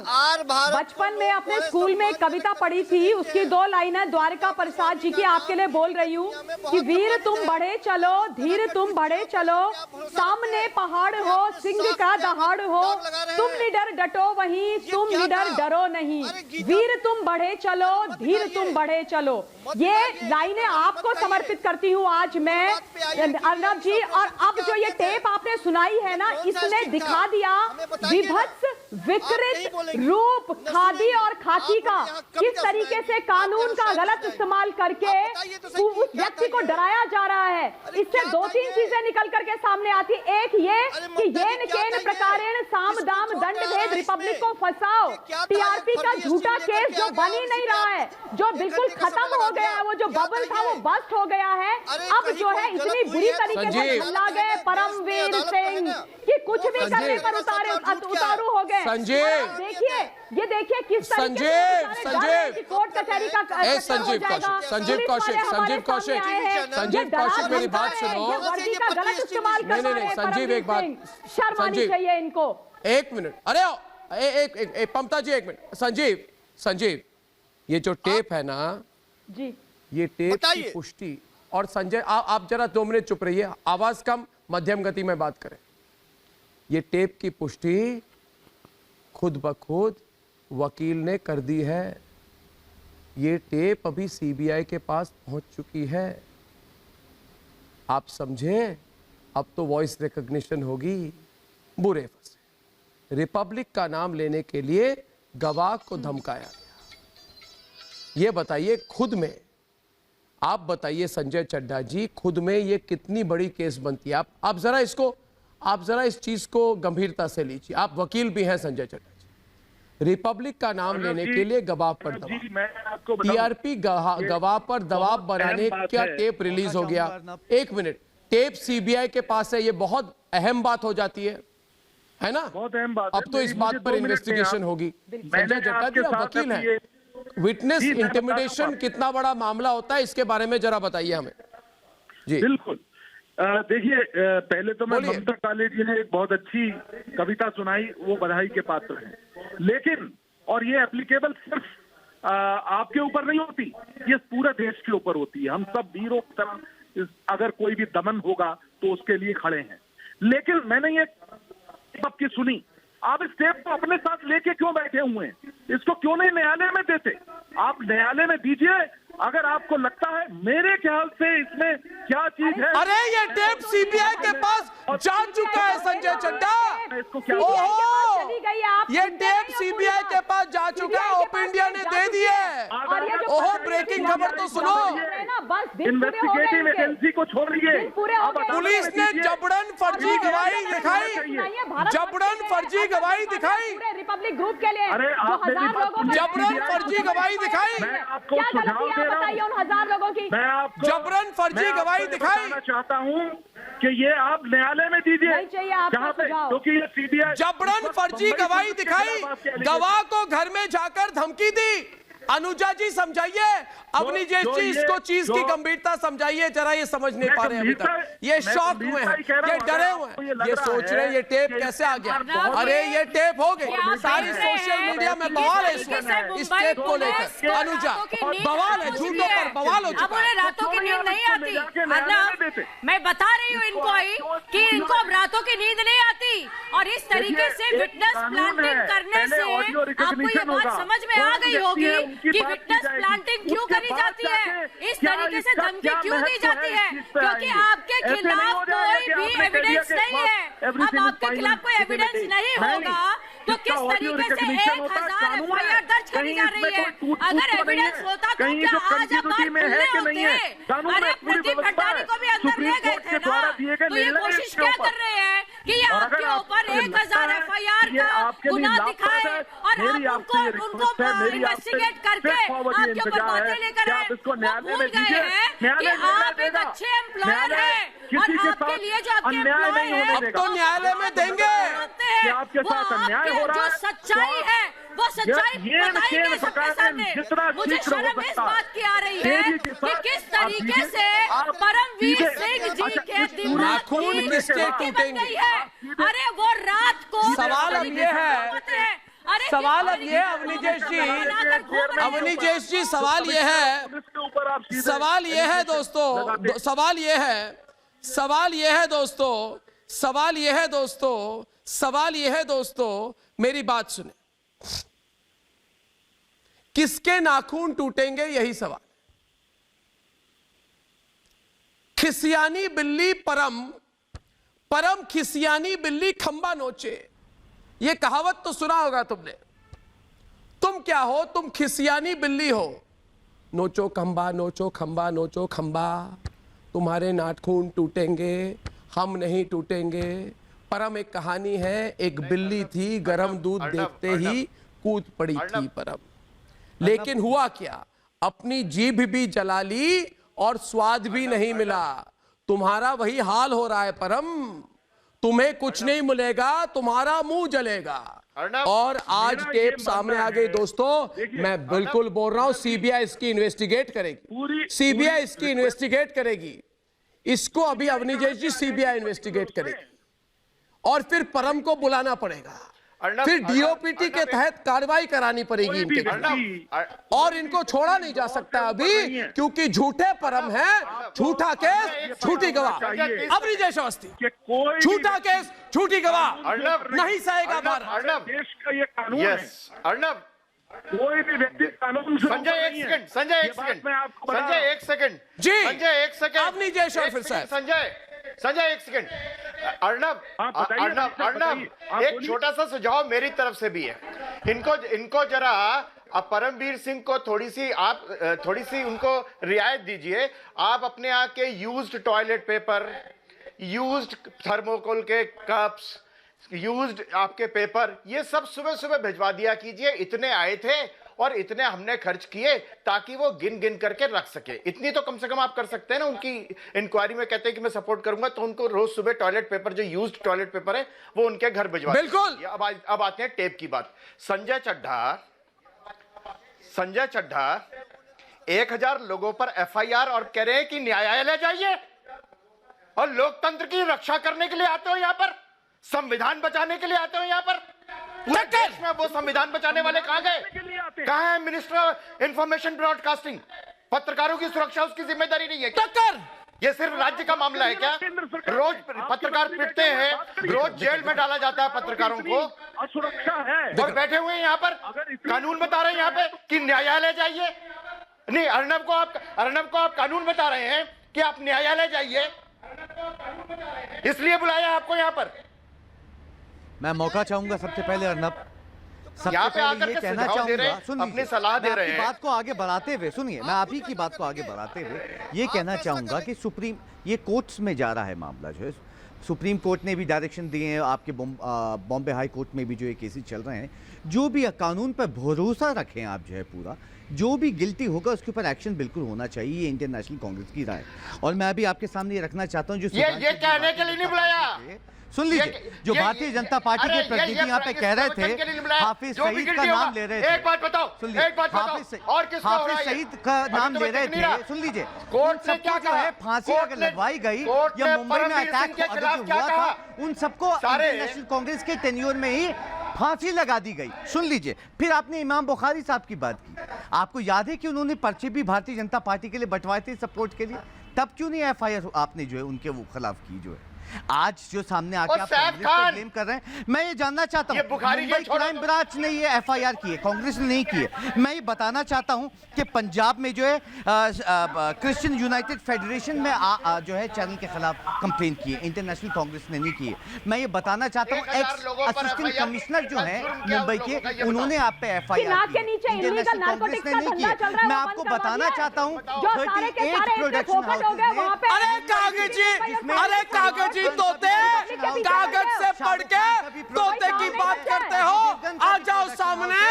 बचपन में अपने स्कूल में कविता पढ़ी थी उसकी 2 लाइनें द्वारिका प्रसाद जी की आपके लिए बोल रही हूँ कि वीर तुम बढ़े चलो धीर तुम बढ़े चलो सामने पहाड़ हो सिंह का दहाड़ हो तुम निडर डटो वहीं तुम निडर डरो नहीं वीर तुम बढ़े चलो धीर तुम बढ़े चलो। ये लाइनें आपको समर्पित करती हूँ आज मैं अर्नब जी। और अब जो ये टेप आपने सुनाई है ना इसने दिखा दिया विभत्स विकृत रूप खादी और खाकी का किस तरीके से कानून का गलत इस्तेमाल करके उस व्यक्ति को डराया जा रहा है, इससे दो तीन चीजें निकल करके सामने आती। एक ये कि येन केन प्रकारेण साम दाम दंड भेद रिपब्लिक को फंसाओ, टीआरपी का झूठा केस जो बन ही नहीं रहा है, जो बिल्कुल खत्म हो गया है, वो जो बबल था वो बस्ट हो गया है। अब जो है इतनी बुरी तरीके से झल्ला गए परमवीर सिंह कि कुछ भी करने पर उतारू हो गए। संजीव देखिए, ये देखिए किस तरीके से कोर्ट कचहरी का संजीव कौशिक मेरी बात सुनो। वर्दी का गलत इस्तेमाल कर रहे हैं। संजीव एक बात, शर्म आनी चाहिए इनको। एक मिनट, अरे एक ममता जी एक मिनट। संजीव ये जो टेप है ना जी, ये टेप की पुष्टि, और संजय आप जरा 2 मिनट चुप रहिए, आवाज कम मध्यम गति में बात करें। ये टेप की पुष्टि खुद ब खुद वकील ने कर दी है। ये टेप अभी सीबीआई के पास पहुंच चुकी है। आप समझे, अब तो वॉइस रिकॉग्निशन होगी। बुरे फंसे, रिपब्लिक का नाम लेने के लिए गवाह को धमकाया गया। ये बताइए खुद में, आप बताइए संजय चड्ढा जी, खुद में ये कितनी बड़ी केस बनती है। आप जरा इस चीज को गंभीरता से लीजिए। आप वकील भी हैं संजय चड्ढा जी। रिपब्लिक का नाम लेने के लिए गवाह पर दबाव, टीआरपी गवाह पर दबाव बनाने का टेप रिलीज हो गया। 1 मिनट, टेप सीबीआई के पास है, ये बहुत अहम बात हो जाती है ना? बहुत अहम बात। अब तो इस बात पर इन्वेस्टिगेशन होगी। संजय चड्ढा जी आप वकील हैं, विटनेस इंटिमिडेशन कितना बड़ा मामला होता है, इसके बारे में जरा बताइए हमें। जी बिल्कुल, देखिए पहले तो मैं ममता काले जी ने एक बहुत अच्छी कविता सुनाई, वो बधाई के पात्र हैं, लेकिन और ये एप्लीकेबल सिर्फ आपके ऊपर नहीं होती, ये पूरे देश के ऊपर होती है। हम सब वीरों की तरह अगर कोई भी दमन होगा तो उसके लिए खड़े हैं। लेकिन मैंने ये सबकी सुनी, आप इस टेप को अपने साथ लेके क्यों बैठे हुए हैं? इसको क्यों नहीं न्यायालय में देते? आप न्यायालय में दीजिए अगर आपको लगता है। मेरे ख्याल से इसमें क्या चीज है। अरे ये टेप सीबीआई के पास जा चुका है संजय चड्ढा। ओहो, ये टेप सीबीआई के पास जा चुका है, ओपन इंडिया ने दे दी है। ओहो, ब्रेकिंग खबर तो सुनो। इन्वेस्टिगेटिव एजेंसी को छोड़िए, पुलिस ने जबरन फर्जी गवाही दिखाई, जबरन फर्जी गवाही दिखाई, रिपब्लिक ग्रुप के लिए जबरन फर्जी गवाही दिखाई, आपको सुझाव दे रहा हूं, उन 1000 लोगों की मैं आपको जबरन फर्जी गवाही दिखाई चाहता हूं कि ये आप न्यायालय में दीजिए, जहां पे, क्योंकि ये सीबीआई जबरन फर्जी गवाही दिखाई, गवाह को घर में जाकर धमकी दी। अनुजा जी समझाइए, अवनीजेश जी इसको चीज की गंभीरता समझाइए जरा, ये समझ नहीं पा रहे अभी तक, ये शॉक हुए हैं, ये डरे हुए हैं, ये सोच रहे हैं ये टेप कैसे आ गया। अरे ये टेप हो गई, सारी सोशल मीडिया में बवाल है इस टेप को लेकर। अनुजा, बवाल है, झूठों पर बवाल हो चुका है। रातों की नींद नहीं आती, मैं बता रही हूँ इनको कि इनको अब रातों की नींद नहीं आती, और इस तरीके से विटनेस प्लांटिंग करने से आपको ये बात समझ में आ गई होगी कि विटनेस प्लांटिंग क्यों करी जाती है, इस तरीके से धमकी क्यों दी जाती है, क्योंकि आपके खिलाफ कोई भी एविडेंस नहीं है। अब आपके खिलाफ कोई एविडेंस नहीं होगा तो किस तरीके से 1000 एफआईआर दर्ज करी जा रही है? अगर एविडेंस होता तो क्या आज आप बात खुले होते? अरे प्रदीप भंडारी को भी अंदर ले गए थे ना, तो ये कोशिश क्या कर रहे हैं कि ये आपके ऊपर 1000 एफआईआर का गुनाह दिखाए और आप उनको इन्वेस्टिगेट करके आपके ऊपर बातें लेकर आए। भूल गए हैं कि आप एक अच्छे एम्प्लॉयर हैं और आपके लिए जो आपके एम्प्लॉय हैं अब तो न्यायालय में देंगे, आपके साथ अन्याय हो रहा है। जो सच्चाई है वो सच्चाई बताएंगे सबके सामने। मुझे शर्म इस बात की आ रही है कि किस तरीके से परमवीर सिंह जी के दिमाग नाखून किसके टूटेंगे? अरे वो रात को सवाल अब ये है, सवाल अब ये है अवनीजेश जी, सवाल ये है, सवाल ये है दोस्तों, सवाल ये है, सवाल ये है दोस्तों, सवाल ये है दोस्तों, सवाल ये है दोस्तों, मेरी बात सुने, किसके नाखून टूटेंगे यही सवाल। खिसियानी बिल्ली परम, परम खिसियानी बिल्ली खंबा नोचे, ये कहावत तो सुना होगा तुमने, तुम क्या हो, तुम खिसियानी बिल्ली हो, नोचो खंबा नोचो खंबा नोचो खंबा, तुम्हारे नाखून टूटेंगे हम नहीं टूटेंगे। परम एक कहानी है, एक बिल्ली थी, गरम दूध देखते ही कूद पड़ी थी परम। लेकिन हुआ क्या, अपनी जीभ भी जला ली और स्वाद भी नहीं मिला। तुम्हारा वही हाल हो रहा है परम, तुम्हें कुछ नहीं मिलेगा, तुम्हारा मुंह जलेगा। और आज टेप सामने आ गई दोस्तों, मैं बिल्कुल बोल रहा हूं, सीबीआई इसकी इन्वेस्टिगेट करेगी, सीबीआई इसकी इन्वेस्टिगेट करेगी, इसको अभी अवनीश जी सीबीआई इन्वेस्टिगेट करेगी और फिर परम को बुलाना पड़ेगा, फिर डीओपीटी के तहत कार्रवाई करानी पड़ेगी इनके खिलाफ, और इनको छोड़ा नहीं जा सकता अभी, क्योंकि झूठे परम है, झूठा केस झूठी गवाह। अवनीश अवस्थी, झूठा केस झूठी गवाह, नहीं सहेगा भारत। देश का ये कानून है। अर्नब, कोई भी व्यक्ति कानून से संजय एक सेकंड, संजय एक सेकंड, संजय एक सेकंड जी, संजय एक सेकंड, अवनीश और फिर साहब संजय एक सेकंड। अर्नब, एक छोटा सा सुझाव मेरी तरफ से भी है, इनको जरा परमवीर सिंह को थोड़ी सी उनको रियायत दीजिए। आप अपने यहाँ के used toilet paper, used thermocol के कप्स, यूज्ड आपके पेपर, ये सब सुबह सुबह भिजवा दिया कीजिए। इतने आए थे और इतने हमने खर्च किए ताकि वो गिन गिन करके रख सके, इतनी तो कम से कम आप कर सकते हैं ना। उनकी इंक्वायरी में कहते हैं कि मैं सपोर्ट करूंगा, तो उनको रोज सुबह टॉयलेट पेपर, जो यूज्ड टॉयलेट पेपर है, वो उनके घर भिजवा। बिल्कुल। अब आते हैं टेप की बात। संजय चड्ढा 1000 लोगों पर एफआईआर और कह रहे हैं कि न्यायालय जाइए, और लोकतंत्र की रक्षा करने के लिए आते हो यहाँ पर, संविधान बचाने के लिए आते हो यहाँ पर। पूरे देश में वो संविधान बचाने वाले कहां गए? कहां है मिनिस्टर ऑफ इंफॉर्मेशन ब्रॉडकास्टिंग? पत्रकारों की सुरक्षा उसकी जिम्मेदारी नहीं है क्या? ये सिर्फ राज्य का मामला है क्या? रोज पत्रकार पिटते हैं, रोज जेल में डाला जाता है पत्रकारों को, सुरक्षा है, और बैठे हुए हैं यहाँ पर कानून बता रहे हैं यहाँ पे कि न्यायालय जाइए। नहीं, अर्नब को आप कानून बता रहे हैं कि आप न्यायालय जाइए, इसलिए बुलाया आपको यहाँ पर। मैं मौका चाहूंगा सबसे पहले अर्नब, सबसे पहले ये कहना चाहूंगा, सुनिए, अपनी सलाह दे रहे हैं, बात को आगे बढ़ाते हुए सुनिए, मैं आप ही की बात को आगे बढ़ाते हुए ये कहना चाहूंगा कि सुप्रीम, ये कोर्ट्स में जा रहा है मामला, जो है सुप्रीम कोर्ट ने भी डायरेक्शन दिए हैं, आपके बॉम्बे हाई कोर्ट में भी जो ये केसेस चल रहे हैं, जो भी कानून पर भरोसा रखें आप, जो है पूरा, जो भी गिल्टी होगा उसके ऊपर एक्शन बिल्कुल होना चाहिए, ये इंडियन नेशनल कांग्रेस की राय। और मैं अभी आपके सामने ये रखना चाहता हूँ, जो ये कहने के लिए नहीं बुलाया, सुन लीजिए, जो भारतीय जनता पार्टी के प्रतिनिधि यहाँ पे कह रहे थे, हाफिज सईद का नाम ले रहे थे, एक बात बताओ, सुन लीजिए, हाफिज सईद का नाम ले रहे थे, सुन लीजिए, कोर्ट ने क्या जो है फांसी अगर लगवाई गई या मुंबई में अटैक हुआ था, उन सबको इंडियन नेशनल कांग्रेस के टेन्योर में ही फांसी लगा दी गई। सुन लीजिए, फिर आपने इमाम बुखारी साहब की बात की, आपको याद है कि उन्होंने पर्चे भी भारतीय जनता पार्टी के लिए बंटवाए थे सपोर्ट के लिए, तब क्यों नहीं एफआईआर आपने जो है उनके वो खिलाफ की? जो है आज जो सामने आके आप कांग्रेस को ब्लेम कर रहे हैं, मैं ये जानना चाहता हूं, मुंबई क्राइम ब्रांच ने ये एफआईआर की है, कांग्रेस ने नहीं की है। मैं ये बताना चाहता हूं कि पंजाब में जो है क्रिश्चियन यूनाइटेड फेडरेशन में जो है चैनल के खिलाफ कंप्लेन की है, इंटरनेशनल कांग्रेस ने नहीं की है। मैं ये बताना चाहता हूँ, एक्स असिस्टेंट कमिश्नर जो है मुंबई के, उन्होंने आप पे एफआईआर की, इंटरनेशनल कांग्रेस ने नहीं की है। मैं आपको बताना चाहता हूँ 38 प्रोडक्शन हाउसेज तोते कागज से पढ़ के तोते की बात करते हो, आ जाओ सामने,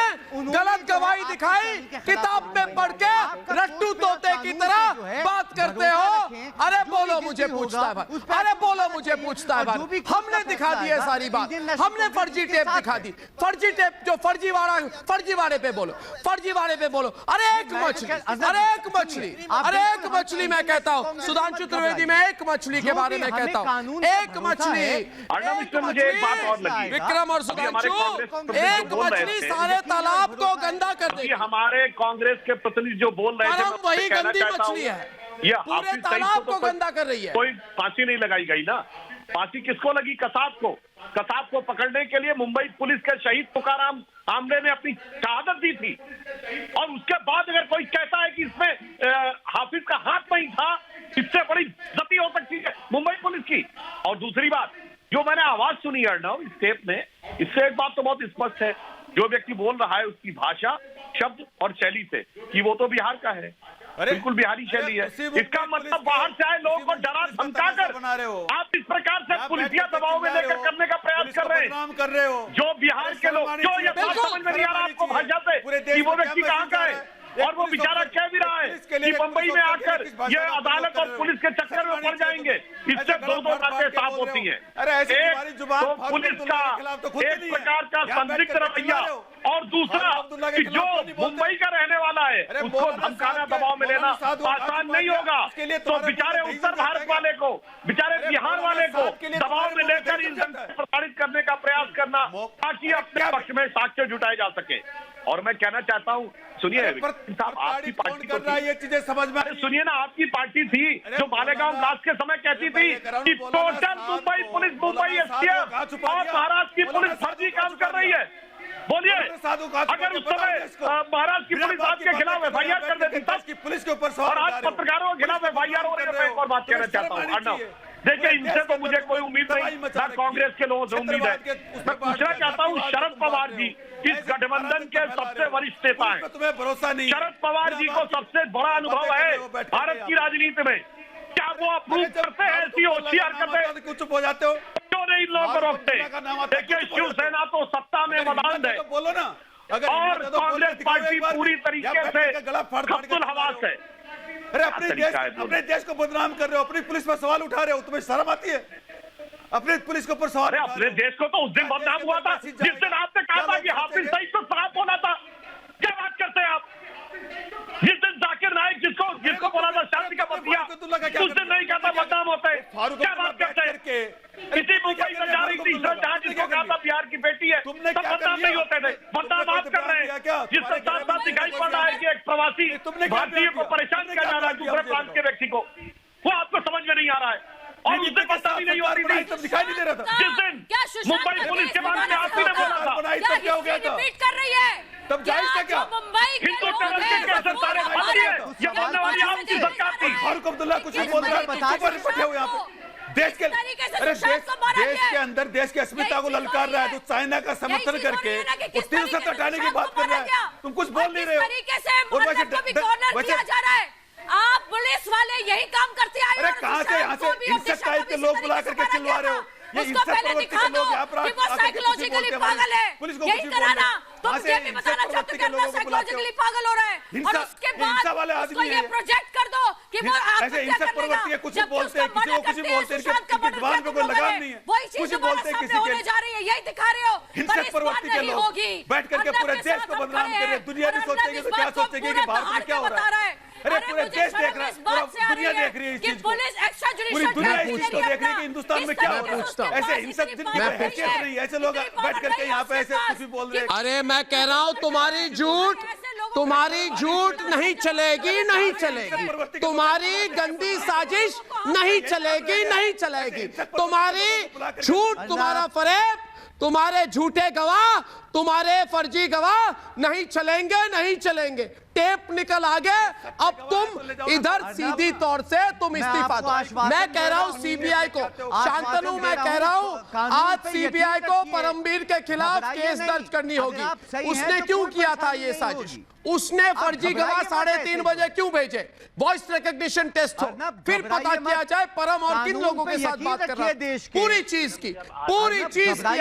गलत गवाही दिखाई, किताब में पढ़ के रट्टू तोते की तरह बात करते हो। अरे बोलो, मुझे पूछता है भाई, अरे बोलो, मुझे पूछता है भाई, हमने दिखा दी है सारी बात, हमने फर्जी टेप दिखा दी, फर्जी टेप, जो फर्जीवाड़े पे बोलो, फर्जीवाड़े पे बोलो। अरे एक मछली, अरे एक मछली, अरे एक मछली, मैं कहता हूँ सुधांशु त्रिवेदी, मैं एक मछली के बारे में कहता हूँ, एक मछली, मुझे एक बात और लगी, विक्रम और सुधांशु, एक मछली सारे तालाब को गंदा कर देगी। हमारे कांग्रेस के प्रतिनिधि जो बोल रहे थे, वही गंदी मछली है, ये पूरे तालाब को गंदा कर रही है। कोई फांसी नहीं लगाई गई ना, फांसी किसको लगी? कसाब को। कसाब को पकड़ने के लिए मुंबई पुलिस के शहीद तुकाराम आमले ने अपनी शहादत दी थी, और उसके बाद अगर कोई कहता है कि इसमें हाफिज का हाथ नहीं था, इससे बड़ी गति हो सकती है मुंबई पुलिस की। और दूसरी बात, जो मैंने आवाज सुनी अर्णव इस टेप में, इससे एक बात तो बहुत स्पष्ट है, जो व्यक्ति बोल रहा है उसकी भाषा, शब्द और शैली से कि वो तो बिहार का है, बिल्कुल बिहारी शैली है। इसका मतलब बाहर से आए लोगों को डरा धमकाकर बना रहे हो आप इस प्रकार से पुलिसिया दबाव में लेकर करने का प्रयास कर रहे हैं। जो बिहार के लोग, जो ये बात समझ में नहीं आ रहा आपको भाषा से कि वो व्यक्ति कहाँ का है और वो बेचारा कह भी रहा है कि मुंबई में आकर ये अदालत और पुलिस के चक्कर में पड़ जाएंगे। इससे दो बातें साफ होती हैं। एक तो पुलिस का एक प्रकार का संदिग्ध रवैया और दूसरा कि जो मुंबई का रहने वाला है उसको धमकाना, दबाव में लेना आसान नहीं होगा। तो बेचारे उत्तर भारत वाले को, बेचारे बिहार वाले को दबाव में लेकर इन प्रसारित करने का प्रयास करना ताकि अपने पक्ष में साक्ष्य जुटाए जा सके। और मैं कहना चाहता हूँ, सुनिए साहब, आपकी पार्टी कर रहा है ये चीजें समझ में। सुनिए ना, आपकी पार्टी थी जो मालेगांव ब्लास्ट के समय कहती थी कि total Mumbai police, Mumbai STF और महाराष्ट्र की पुलिस फर्जी काम कर रही है। बोलिए, अगर उस समय महाराष्ट्र की पुलिस आपके खिलाफ एफआईआर कर देती तब पुलिस के ऊपर, और आज पत्रकारों के खिलाफ एफआईआर हो रही है। मैं एक और बात कहना चाहता हूँ अर्णव, देखिए इनसे तो मुझे कोई उम्मीद नहीं, ना कांग्रेस के लोगों से उम्मीद है। मैं पूछना चाहता हूँ, शरद पवार जी इस गठबंधन के सबसे वरिष्ठ नेता हैं, तुम्हें भरोसा नहीं? शरद पवार जी को सबसे बड़ा अनुभव है भारत की राजनीति में, क्या वो अप्रूव करते हैं ऐसी होशियार हरकतें? चुप हो जाते हो, क्यों नहीं इन लोगों को रोकते? देखिए शिवसेना तो सत्ता में मदान है, बोलो ना, और कांग्रेस पार्टी पूरी तरीके से खप्तुल हवास है। अरे अपने देश को बदनाम कर रहे हो, अपनी पुलिस पर सवाल उठा रहे हो, तुम्हें शर्म आती है? अपने पुलिस के ऊपर सवाल। अरे अपने देश को तो उस दिन बदनाम हुआ था जिस दिन आपने कहा था कि हाफिज सईद तो शराब बोला था। क्या बात करते हैं आप? जिस दिन जाकिर नाइक जिसको बोला था शांति का मत दिया, उस दिन नहीं कहता बदनाम होते। क्या बात करते हैं? किसी मुंबई में जा रही थी जहां जिसको कहा था बिहार की बेटी है, तब बदनाम नहीं होते थे। बदनाम आप कर रहे हैं, जिससे साथ साथ दिखाई पड़ रहा है कि एक प्रवासी भारतीय को परेशान किया जा रहा है दूसरे प्रांत के व्यक्ति को, वो आपको समझ में नहीं आ रहा है। और उस दिन बदनाम ही नहीं होती थी, तब दिखाई नहीं दे रहा था। जिस दिन मुंबई पुलिस के बारे में आपने बोला था, क्या हो गया था? कर रही है तब जायज था क्या? हिंदू टेरर के कैसे सारे भाई है, ये बोलने वाली आपकी सरकार थी। फारूक अब्दुल्ला कुछ बोल रहा है, बैठे हुए यहाँ पे देश के, अरे देश के अंदर देश की अस्मिता को ललकार रहा है, तो चाइना का समर्थन करके उस 370 हटाने की बात कर रहा है, तुम कुछ बोल नहीं रहे हो। और वैसे आप पुलिस वाले यही काम करते आए। अरे कहाँ से यहाँ से हिंसक टाइप के लोग बुला करके चिल्ला रहे हो? ये उसको पहले दिखा दो कि वो साइकोलॉजिकली पागल है, यही कराना। तुम ये भी बताना चाहते हो कि वो साइकोलॉजिकली पागल हो रहा है, और उसके बाद उसको ये प्रोजेक्ट कर दो कि वो ऐसे हिंसक प्रवृत्ति के कुछ बोलते हैं, किसी को कुछ बोलते हैं, इनकी जुबान पे कोई लगाम नहीं है, वही चीज बोलते हैं किसी होने जा रही है, यही दिखा रहे हो। हिंसक प्रवृत्ति के लोग बैठ करके पूरे देश को बदनाम कर रहे हैं। दुनिया भी सोचेगी तो क्या सोचेगी कि भारत में क्या हो रहा है? अरे पूरे देश देख रहा है, पूरा दुनिया देख रही है इस चीज को, पूरी दुनिया इस चीज को देख रही है कि हिंदुस्तान में क्या हो रहा है। ऐसे हिंसक हैसियत नहीं, ऐसे लोग बैठ करके यहाँ पे ऐसे कुछ भी बोल रहे हैं। अरे मैं कह रहा हूँ तुम्हारी झूठ नहीं चलेगी, नहीं चलेगी। तुम्हारी गंदी साजिश नहीं चलेगी। तुम्हारी झूठ, तुम्हारा फरेब, तुम्हारे झूठे गवाह, तुम्हारे फर्जी गवाह नहीं चलेंगे। टेप निकल आगे, अब तुम इधर सीधी तौर से तुम इस्तीफा दो। मैं कह रहा हूं सीबीआई को, शांतनु मैं कह रहा हूं आज सीबीआई को परमवीर के खिलाफ केस दर्ज करनी होगी। उसने क्यों किया था ये साजिश? उसने फर्जी गवाह 3:30 बजे क्यों भेजे? वॉइस रिकॉग्निशन टेस्ट हो, फिर पता किया जाए परम और किन लोगों के साथ बात कर रहा है। पूरी चीज की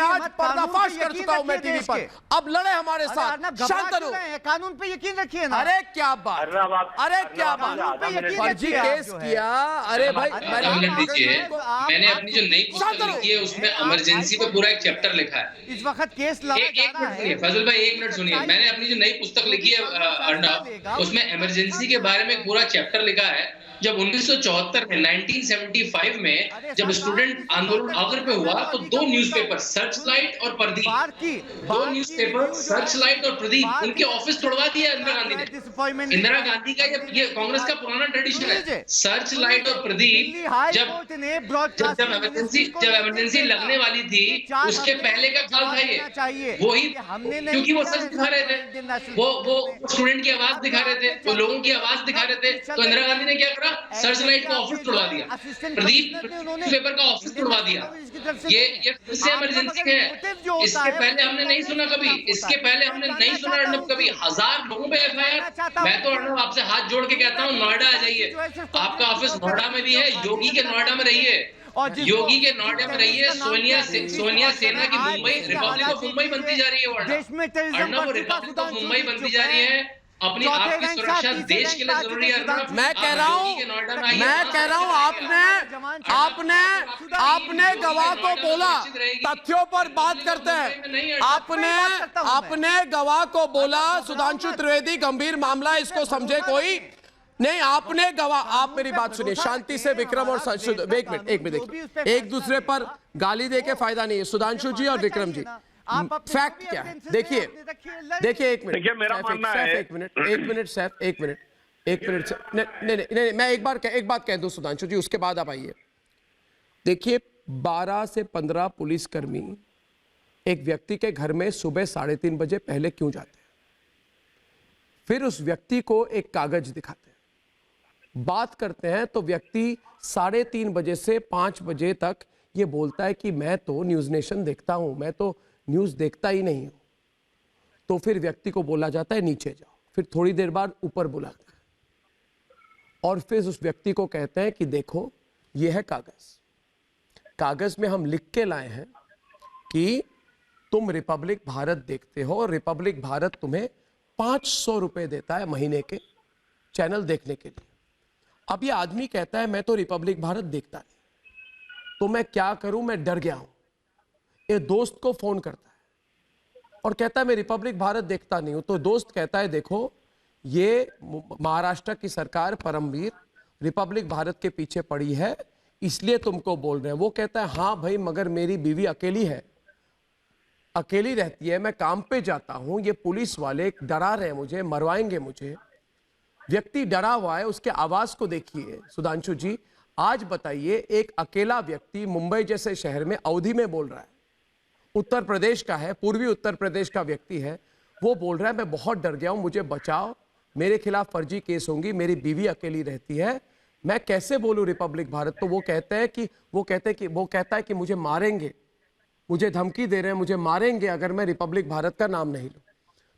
आज पर्दाफाश कर चुका हूं मैं टीवी पर। अब लड़े हमारे साथ। शांतनु, कानून पे यकीन रखिए ना। अरे क्या बात, फर्जी केस किया। अरे भाई मैंने अपनी जो नई पुस्तक लिखी है उसमें इमरजेंसी पे पूरा एक चैप्टर लिखा है। इस वक्त केस एक मिनट सुनिए फजल भाई, 1 मिनट सुनिए। मैंने अपनी जो नई पुस्तक लिखी है अर्णव, उसमें इमरजेंसी के बारे में पूरा चैप्टर लिखा है। जब 1974 में 1975 में जब स्टूडेंट आंदोलन आगरा पे हुआ तो 2 न्यूज़पेपर सर्चलाइट और प्रदीप, 2 न्यूज़पेपर सर्चलाइट और प्रदीप, उनके ऑफिस तोड़वा दिया इंदिरा गांधी ने। इंदिरा गांधी का ये कांग्रेस का पुराना ट्रेडिशन है। सर्चलाइट और प्रदीप जब इमरजेंसी लगने वाली थी उसके पहले का काल था ये, वही क्योंकि वो सच दिखा रहे थे, वो स्टूडेंट की आवाज दिखा रहे थे, वो लोगों की आवाज दिखा रहे थे। तो इंदिरा गांधी ने क्या करा, सर्च लाइट का ऑफिस तोड़वा दिया, प्रदीप पेपर का ऑफिस तोड़वा दिया। ये फिर से इमरजेंसी है। इसके पहले हमने नहीं सुना कभी, इसके पहले हमने नहीं सुना अर्नब कभी। 1000 लोगों पे एफआईआर। मैं तो अर्नब आपसे हाथ जोड़ के कहता हूँ नोएडा आ जाइए, आपका ऑफिस नोएडा में भी है, योगी के नोएडा में रहिए, योगी के नोएडा में रहिए। सोनिया सेना की मुंबई, रिपब्लिक ऑफ मुंबई बनती जा रही है, अर्नब रिपब्लिक ऑफ मुंबई बनती जा रही है। अपनी आपकी सुरक्षा देश के लिए जरूरी है। मैं कह रहा हूँ आपने गवाह को बोला, तथ्यों पर बात करते हैं। आपने गवाह को बोला सुधांशु त्रिवेदी गंभीर मामला, इसको समझे कोई नहीं। आपने गवाह, आप मेरी बात सुनिए शांति से। विक्रम और एक मिनट देखिए, एक दूसरे पर गाली देके फायदा नहीं है। सुधांशु जी और विक्रम जी, फैक्ट क्या है देखिए एक मिनट। देखिए मेरा मानना है, एक मिनट नहीं, मैं एक बात कह दूं सुधांशु जी, उसके बाद आप आइए। देखिए 12 से 15 पुलिसकर्मी एक व्यक्ति के घर में सुबह 3:30 बजे पहले क्यों जाते हैं? फिर उस व्यक्ति को एक कागज दिखाते हैं, बात करते हैं, तो व्यक्ति 3:30 बजे से 5 बजे तक ये बोलता है कि मैं तो न्यूज़ नेशन देखता हूं, मैं तो न्यूज़ देखता ही नहीं हूं। तो फिर व्यक्ति को बोला जाता है नीचे जाओ, फिर थोड़ी देर बाद ऊपर बुलाते हैं और फिर उस व्यक्ति को कहते हैं कि देखो ये है कागज में हम लिख के लाए हैं कि तुम रिपब्लिक भारत देखते हो और रिपब्लिक भारत तुम्हें 500 रुपए देता है महीने के चैनल देखने के लिए। अब ये आदमी कहता है मैं तो रिपब्लिक भारत देखता नहीं, तो मैं क्या करूं, मैं डर गया हूं। ये दोस्त को फोन करता है और कहता है मैं रिपब्लिक भारत देखता नहीं हूं। तो दोस्त कहता है देखो ये महाराष्ट्र की सरकार परमवीर रिपब्लिक भारत के पीछे पड़ी है, इसलिए तुमको बोल रहे हैं। वो कहता है हाँ भाई, मगर मेरी बीवी अकेली है, अकेली रहती है, मैं काम पे जाता हूं, ये पुलिस वाले डरा रहे हैं मुझे, मरवाएंगे मुझे। व्यक्ति डरा हुआ है, उसके आवाज को देखिए सुधांशु जी। आज बताइए एक अकेला व्यक्ति मुंबई जैसे शहर में अवधि में बोल रहा है, उत्तर प्रदेश का है, पूर्वी उत्तर प्रदेश का व्यक्ति है, वो बोल रहा है मैं बहुत डर गया हूं, मुझे बचाओ, मेरे खिलाफ फर्जी केस होंगी, मेरी बीवी अकेली रहती है, मैं कैसे बोलूं रिपब्लिक भारत। तो वो कहता है कि मुझे मारेंगे, मुझे धमकी दे रहे हैं, मुझे मारेंगे अगर मैं रिपब्लिक भारत का नाम नहीं लूं।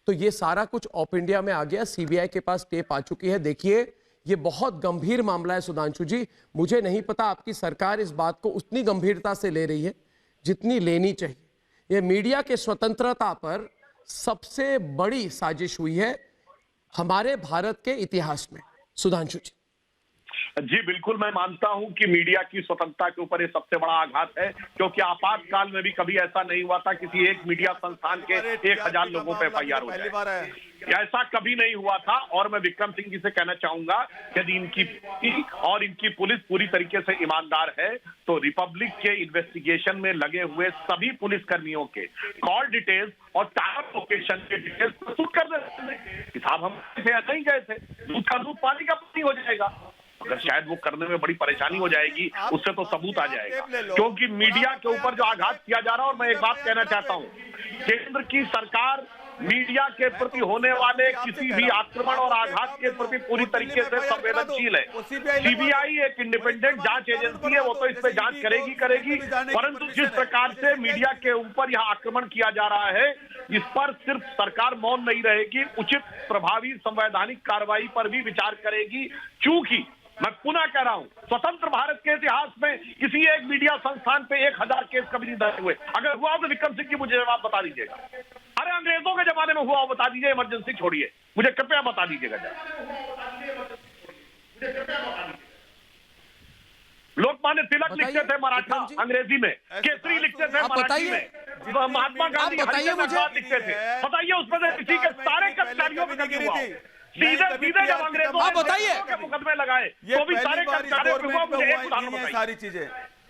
तो ये सारा कुछ ऑफ इंडिया में आ गया, सीबीआई के पास टेप आ चुकी है। देखिए ये बहुत गंभीर मामला है सुधांशु जी। मुझे नहीं पता आपकी सरकार इस बात को उतनी गंभीरता से ले रही है जितनी लेनी चाहिए। ये मीडिया के स्वतंत्रता पर सबसे बड़ी साजिश हुई है हमारे भारत के इतिहास में। सुधांशु जी। जी बिल्कुल, मैं मानता हूं कि मीडिया की स्वतंत्रता के ऊपर ये सबसे बड़ा आघात है, क्योंकि आपातकाल में भी कभी ऐसा नहीं हुआ था किसी एक मीडिया संस्थान के 1000 लोगों पे एफआईआर हो जाए, ऐसा कभी नहीं हुआ था। और मैं विक्रम सिंह जी से कहना चाहूंगा यदि इनकी पुलिस पूरी तरीके से ईमानदार है तो रिपब्लिक के इन्वेस्टिगेशन में लगे हुए सभी पुलिसकर्मियों के कॉल डिटेल्स और टावर लोकेशन के डिटेल्स प्रस्तुत कर देते कि साहब हम ऐसा ही गए थे, दूध का दूध पानी का पानी हो जाएगा। अगर शायद वो करने में बड़ी परेशानी हो जाएगी, उससे तो सबूत आ जाएगा। क्योंकि मीडिया के ऊपर जो आघात किया जा रहा है, और मैं एक बात कहना चाहता हूं, केंद्र की सरकार मीडिया के प्रति होने वाले किसी भी आक्रमण और आघात के प्रति पूरी तरीके से संवेदनशील है। सीबीआई एक इंडिपेंडेंट जांच एजेंसी है, वो तो इस पे जांच करेगी, परंतु जिस प्रकार से मीडिया के ऊपर यहाँ आक्रमण किया जा रहा है, इस पर सिर्फ सरकार मौन नहीं रहेगी, उचित प्रभावी संवैधानिक कार्रवाई पर भी विचार करेगी। चूंकि मैं पुनः कह रहा हूं, स्वतंत्र भारत के इतिहास में किसी एक मीडिया संस्थान पे 1000 केस कभी नहीं दर्ज हुए। अगर हुआ तो विक्रम सिंह जी मुझे जवाब बता दीजिएगा। अरे अंग्रेजों के जमाने में हुआ हो बता दीजिए, इमरजेंसी छोड़िए, मुझे कृपया बता दीजिएगा। लोकमान्य तिलक लिखते थे मराठा अंग्रेजी में, केसरी लिखते थे मराठी में, महात्मा गांधी लिखते थे। बताइए उसमें से किसी के सारे कर्मचारियों में कभी हुआ? सीधे जब अंग्रेजों बताइए के मुकदमे लगाए तो भी सारे कर्मचारियों पे हुआ। मुझे एक उदाहरण बताइए। सारी चीजें।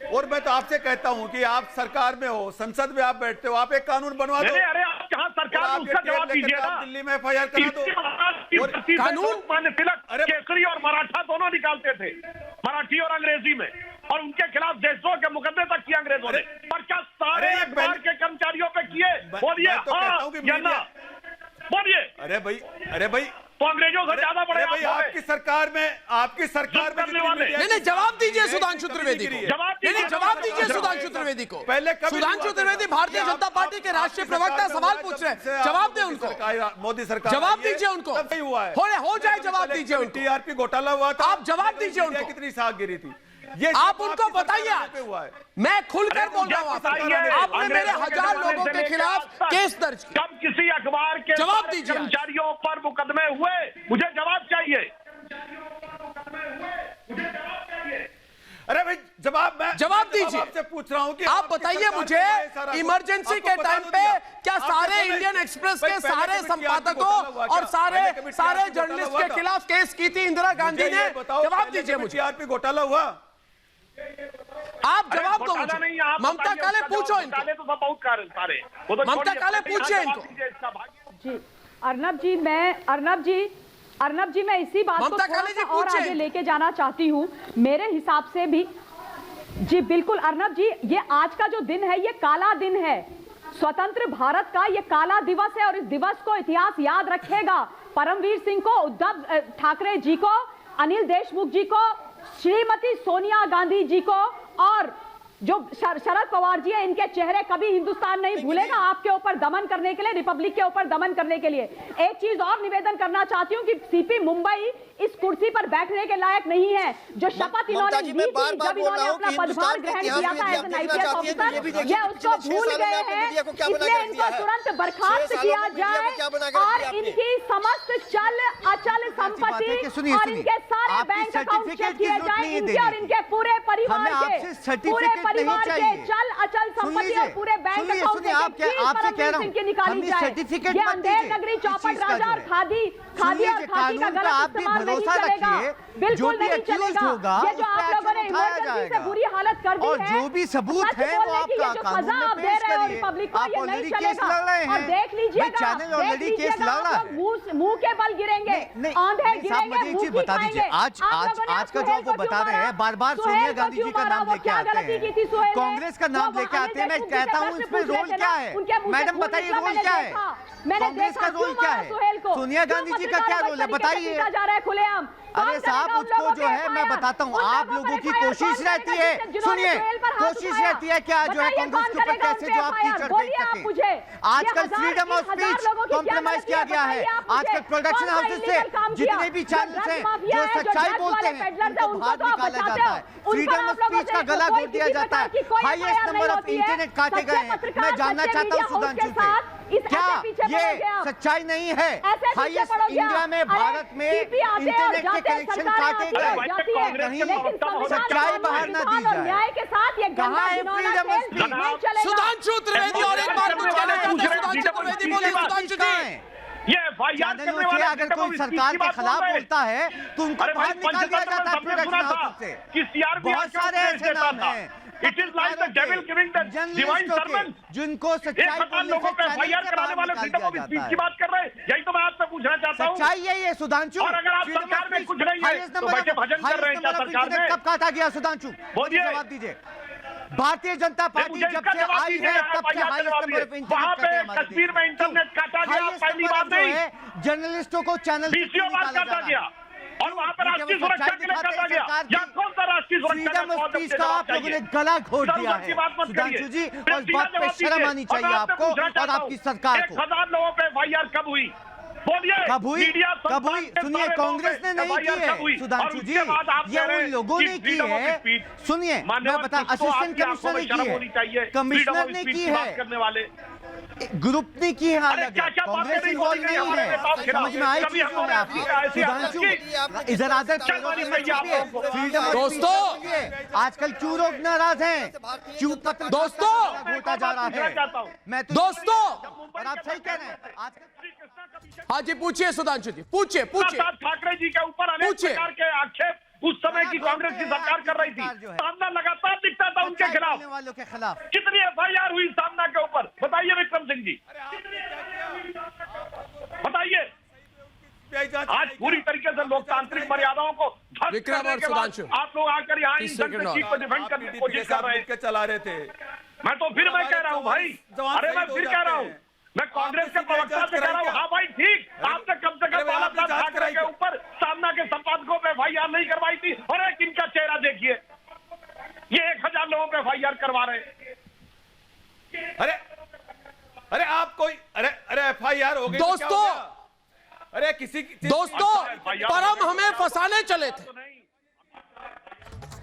और मैं तो आपसे कहता हूं कि आप सरकार में हो, संसद में आप बैठते हो, आप एक कानून बनवा दो। अरे आप कहां सरकार में, उसका जवाब दीजिए ना। दिल्ली में एफआईआर करा दो। कानून मान्य तिलक केसरी और मराठा दोनों निकालते थे, मराठी और अंग्रेजी में, और उनके खिलाफ देशों के मुकदमे तक किए अंग्रेजों ने। पर क्या सारे अखबार के कर्मचारियों पे किए? बोलिए हाँ या ना। बोलिए। अरे भाई तो अंग्रेजों से ज्यादा बड़े भाई, आपकी सरकार में नहीं, जवाब दीजिए सुधांशु त्रिवेदी को। जवाब दीजिए सुधांशु त्रिवेदी को। पहले सुधांशु त्रिवेदी भारतीय जनता पार्टी के राष्ट्रीय प्रवक्ता सवाल पूछ रहे हैं, जवाब दे उनको। मोदी सरकार जवाब दीजिए उनको। हुआ है, हो जाए, जवाब दीजिए उनको। टीआरपी घोटाला हुआ था, आप जवाब दीजिए उनको। कितनी साख गिरी थी, ये आप उनको बताइए। मैं खुलकर बोल रहा हूँ, आपने मेरे 1000 लोगों के खिलाफ केस दर्ज किया। कब किसी अखबार के जवाब दीजिए। कर्मचारियों पर मुकदमे हुए, मुझे जवाब चाहिए। अरे भाई जवाब दीजिए। आपसे पूछ रहा हूँ कि आप बताइए मुझे, इमरजेंसी के टाइम पे क्या सारे इंडियन एक्सप्रेस के सारे संपादकों और सारे जर्नलिस्ट के खिलाफ केस की थी इंदिरा गांधी ने? जवाब दीजिए मुझे। टीआरपी घोटाला हुआ, आप जवाब दो मुझे। ममता काले पूछो इनको। तो सब बहुत सारे ममता काले पूछिए इनको। जी अर्नब जी मैं इसी बात को थोड़ा सा और आगे लेके जाना चाहती हूँ। मेरे हिसाब से भी जी बिल्कुल अर्नब जी, ये आज का जो दिन है ये काला दिन है, स्वतंत्र भारत का ये काला दिवस है और इस दिवस को इतिहास याद रखेगा। परमवीर सिंह को, उद्धव ठाकरे जी को, अनिल देशमुख जी को, श्रीमती सोनिया गांधी जी को और जो शरद पवार जी है, इनके चेहरे कभी हिंदुस्तान नहीं भूलेगा आपके ऊपर दमन करने के लिए, रिपब्लिक के ऊपर दमन करने के लिए। एक चीज और निवेदन करना चाहती हूँ कि सीपी मुंबई इस कुर्सी पर बैठने के लायक नहीं है। जो शपथ इन्होंने दी थी जब इन्होंने अपना पदभार ग्रहण किया था एज एन आईपीएस ऑफिसर, ये उसको भूल गए हैं, इसलिए इनको तुरंत बर्खास्त किया जाए और इनकी समस्त चल अचल संपत्ति और इनके सारे बैंक अकाउंट चेक किए जाए, इनके और इनके पूरे परिवार के चल अचल संपत्ति और पूरे बैंक अकाउंट की निकाली जाए। ये अंधेर नगरी चौपट राजा और खादी और खादी का गलत इस्तेमाल नहीं चलेगा, बिल्कुल नहीं चलेगा। ये जो आप लोगों ने इमरजेंसी से बुरी हालत कर दी है, और जो भी सबूत है वो आप कानून में पेश करिए। आप ऑलरेडी केस लड़ रहे हैं, देख लीजिएगा, चैनल ऑलरेडी केस लड़ रहा है, मुंह के बल गिरेंगे, आंधे गिरेंगे, मुझे बता दीजिए आज का जो आपको बता रहे हैं, बार बार सोनिया गांधी जी का नाम लेके आते हैं, कांग्रेस का नाम लेके आते हैं। मैं कहता हूँ इसमें रोल क्या है, मैडम बताइए रोल क्या है, कांग्रेस का रोल क्या है, सोनिया गांधी जी का क्या रोल है, बताइए। अरे साहब उसको जो है मैं बताता हूँ, आप लोगों की कोशिश रहती है, सुनिए कोशिश रहती है क्या जो है कांग्रेस के ऊपर कैसे जो आप कीचड़ फेंक सके। आजकल फ्रीडम ऑफ स्पीच कॉम्प्रोमाइज किया गया है। आजकल प्रोडक्शन हाउसेस से जितने भी चैनल्स हैं जो सच्चाई बोलते हैं उनको बाहर निकाला जाता है, फ्रीडम ऑफ स्पीच का गला घोट दिया जाता है, हाईएस्ट नंबर ऑफ इंटरनेट काटे गए हैं। मैं जानना चाहता हूँ सुधांशु से, क्या ये सच्चाई नहीं है? हाईएस्ट इंडिया में भारत में इंटरनेट के कनेक्शन काटे गए, सच्चाई बाहर ना दी जाए। न्याय के साथ ये कहाँ है freedom of speech? Sudhanshu Trivedi और एक बार सुधांशु त्रिवेदी बोले, सुधांशु जी चैनलों से अगर कोई सरकार के खिलाफ बोलता है तो उनको बाहर निकाल दिया जाता है प्रोडक्शन हाउस से। बहुत सारे ऐसे नाम हैं It is like the devil giving the divine sermon. जिनको सच्चाई बोलने लोगों पे FIR कराने वाले फ्रीडम ऑफ स्पीच की बात कर रहे हैं, यही तो मैं आपसे पूछना चाहता हूँ। सच्चाई यही है सुधांशु। और अगर आप सरकार में कुछ नहीं है तो बैठे भजन कर रहे हैं क्या सरकार में? कब काटा गया सुधांशु? बोलिए, जवाब दीजिए। भारतीय जनता पार्टी जब से आई है तब से highest number of internet Kashmir में इंटरनेट काटा गया, पहली बार नहीं। जर्नलिस्टों को चैनल 20 बार काटा गया और वहाँ पर राष्ट्रीय सुरक्षा के लिए काटा गया। या कौन सा राष्ट्रीय सुरक्षा का आप लोगों ने गला घोट दिया है सुधांशु जी, और इस बात पे शर्म आनी चाहिए आपको और आपकी सरकार को। 1000 लोगों पे FIR कब हुई? बोलिए कब हुई? सुनिए कांग्रेस ने नहीं की है सुधांशु जी, ये उन लोगों ने की है। सुनिए मैं बता, असिस्टेंट कमिश्नर ने की है, कमिश्नर ने की है, ग्रुप ने की है, अलग कांग्रेस इन्वॉल्व नहीं है। समझ में आई चीज है आपको सुधांशु? इधर आदर फ्रीडम दोस्तों, आजकल क्यों लोग नाराज हैं, क्यों पत्र दोस्तों घोटा जा रहा है? मैं दोस्तों और आप सही कह रहे हैं आजकल। हाँ जी पूछिए सुधांशु जी, पूछिए। ठाकरे जी के ऊपर अनेक प्रकार के आक्षेप उस समय की कांग्रेस की सरकार कर रही थी, सामना लगातार दिखता था उनके खिलाफ। कितनी FIR हुई सामना के ऊपर, बताइए विक्रम सिंह जी, बताइए। आज पूरी तरीके से लोकतांत्रिक मर्यादाओं को विक्रम और सुधांशु आप लोग आकर यहाँ सीट को डिफेंड करने की कोशिश कर रहे थे। चला रहे थे। मैं तो फिर मैं कह रहा हूँ भाई, अरे मैं फिर कह रहा हूँ, मैं कांग्रेस के प्रवक्ता से कह रहा हूँ, हाँ भाई ठीक, आपने कम से कम बाला साहब ठाकरे के ऊपर सामना के संपादकों पे FIR नहीं करवाई थी। और एक इनका चेहरा देखिए, ये 1000 लोगों पे FIR करवा रहे हैं। अरे आप कोई अरे FIR हो गई दोस्तों, अरे किसी दोस्तों परम हमें फंसाने चले थे,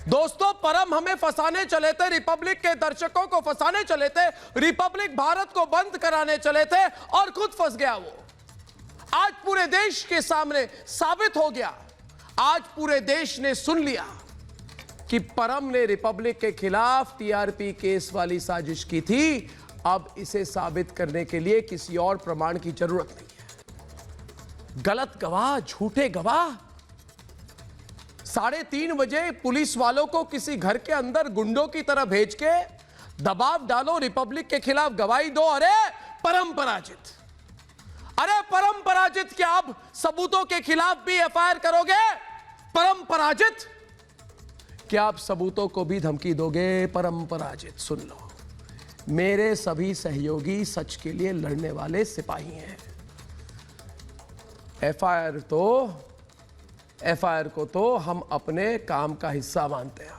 दोस्तों परम हमें फंसाने चले थे, रिपब्लिक के दर्शकों को फंसाने चले थे, रिपब्लिक भारत को बंद कराने चले थे और खुद फंस गया वो। आज पूरे देश के सामने साबित हो गया, आज पूरे देश ने सुन लिया कि परम ने रिपब्लिक के खिलाफ TRP केस वाली साजिश की थी। अब इसे साबित करने के लिए किसी और प्रमाण की जरूरत नहीं है। गलत गवाह, झूठे गवाह 3:30 बजे पुलिस वालों को किसी घर के अंदर गुंडों की तरह भेज के दबाव डालो, रिपब्लिक के खिलाफ गवाही दो। अरे परम पराजित, अरे परम पराजित, क्या अब सबूतों के खिलाफ भी FIR करोगे? परम पराजित, क्या आप सबूतों को भी धमकी दोगे? परम पराजित, सुन लो, मेरे सभी सहयोगी सच के लिए लड़ने वाले सिपाही हैं। FIR को तो हम अपने काम का हिस्सा मानते हैं।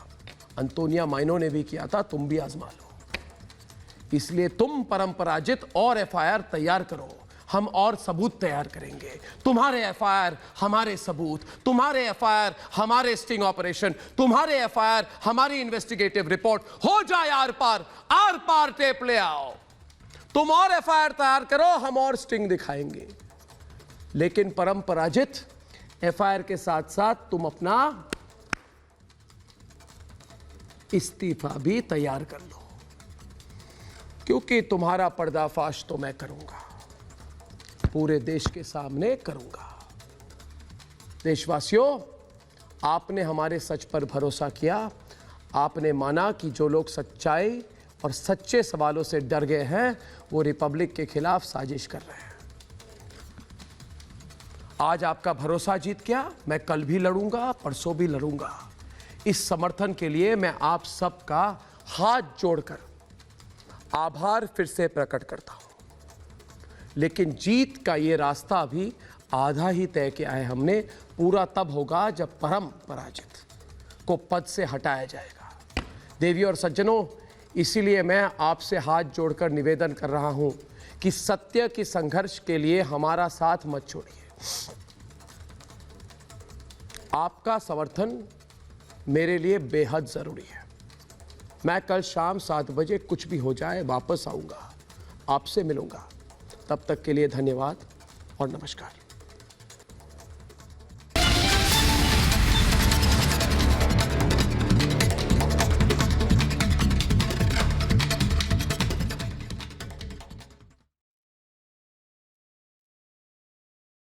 अंतोनिया माइनो ने भी किया था, तुम भी आजमा लो। इसलिए तुम परम पराजित और FIR तैयार करो, हम और सबूत तैयार करेंगे। तुम्हारे FIR हमारे सबूत, तुम्हारे FIR हमारे स्टिंग ऑपरेशन, तुम्हारे FIR हमारी इन्वेस्टिगेटिव रिपोर्ट। हो जाए आर पार टेप ले आओ। तुम और FIR तैयार करो, हम और स्टिंग दिखाएंगे। लेकिन परम पराजित, FIR के साथ साथ तुम अपना इस्तीफा भी तैयार कर लो, क्योंकि तुम्हारा पर्दाफाश तो मैं करूंगा, पूरे देश के सामने करूंगा। देशवासियों, आपने हमारे सच पर भरोसा किया, आपने माना कि जो लोग सच्चाई और सच्चे सवालों से डर गए हैं वो रिपब्लिक के खिलाफ साजिश कर रहे हैं। आज आपका भरोसा जीत गया, मैं कल भी लड़ूंगा, परसों भी लड़ूंगा। इस समर्थन के लिए मैं आप सबका हाथ जोड़कर आभार फिर से प्रकट करता हूं। लेकिन जीत का ये रास्ता अभी आधा ही तय किया है हमने, पूरा तब होगा जब परम पराजित को पद से हटाया जाएगा। देवियों और सज्जनों, इसीलिए मैं आपसे हाथ जोड़कर निवेदन कर रहा हूं कि सत्य की संघर्ष के लिए हमारा साथ मत छोड़िए। आपका समर्थन मेरे लिए बेहद जरूरी है। मैं कल शाम 7 बजे कुछ भी हो जाए वापस आऊंगा, आपसे मिलूंगा। तब तक के लिए धन्यवाद और नमस्कार।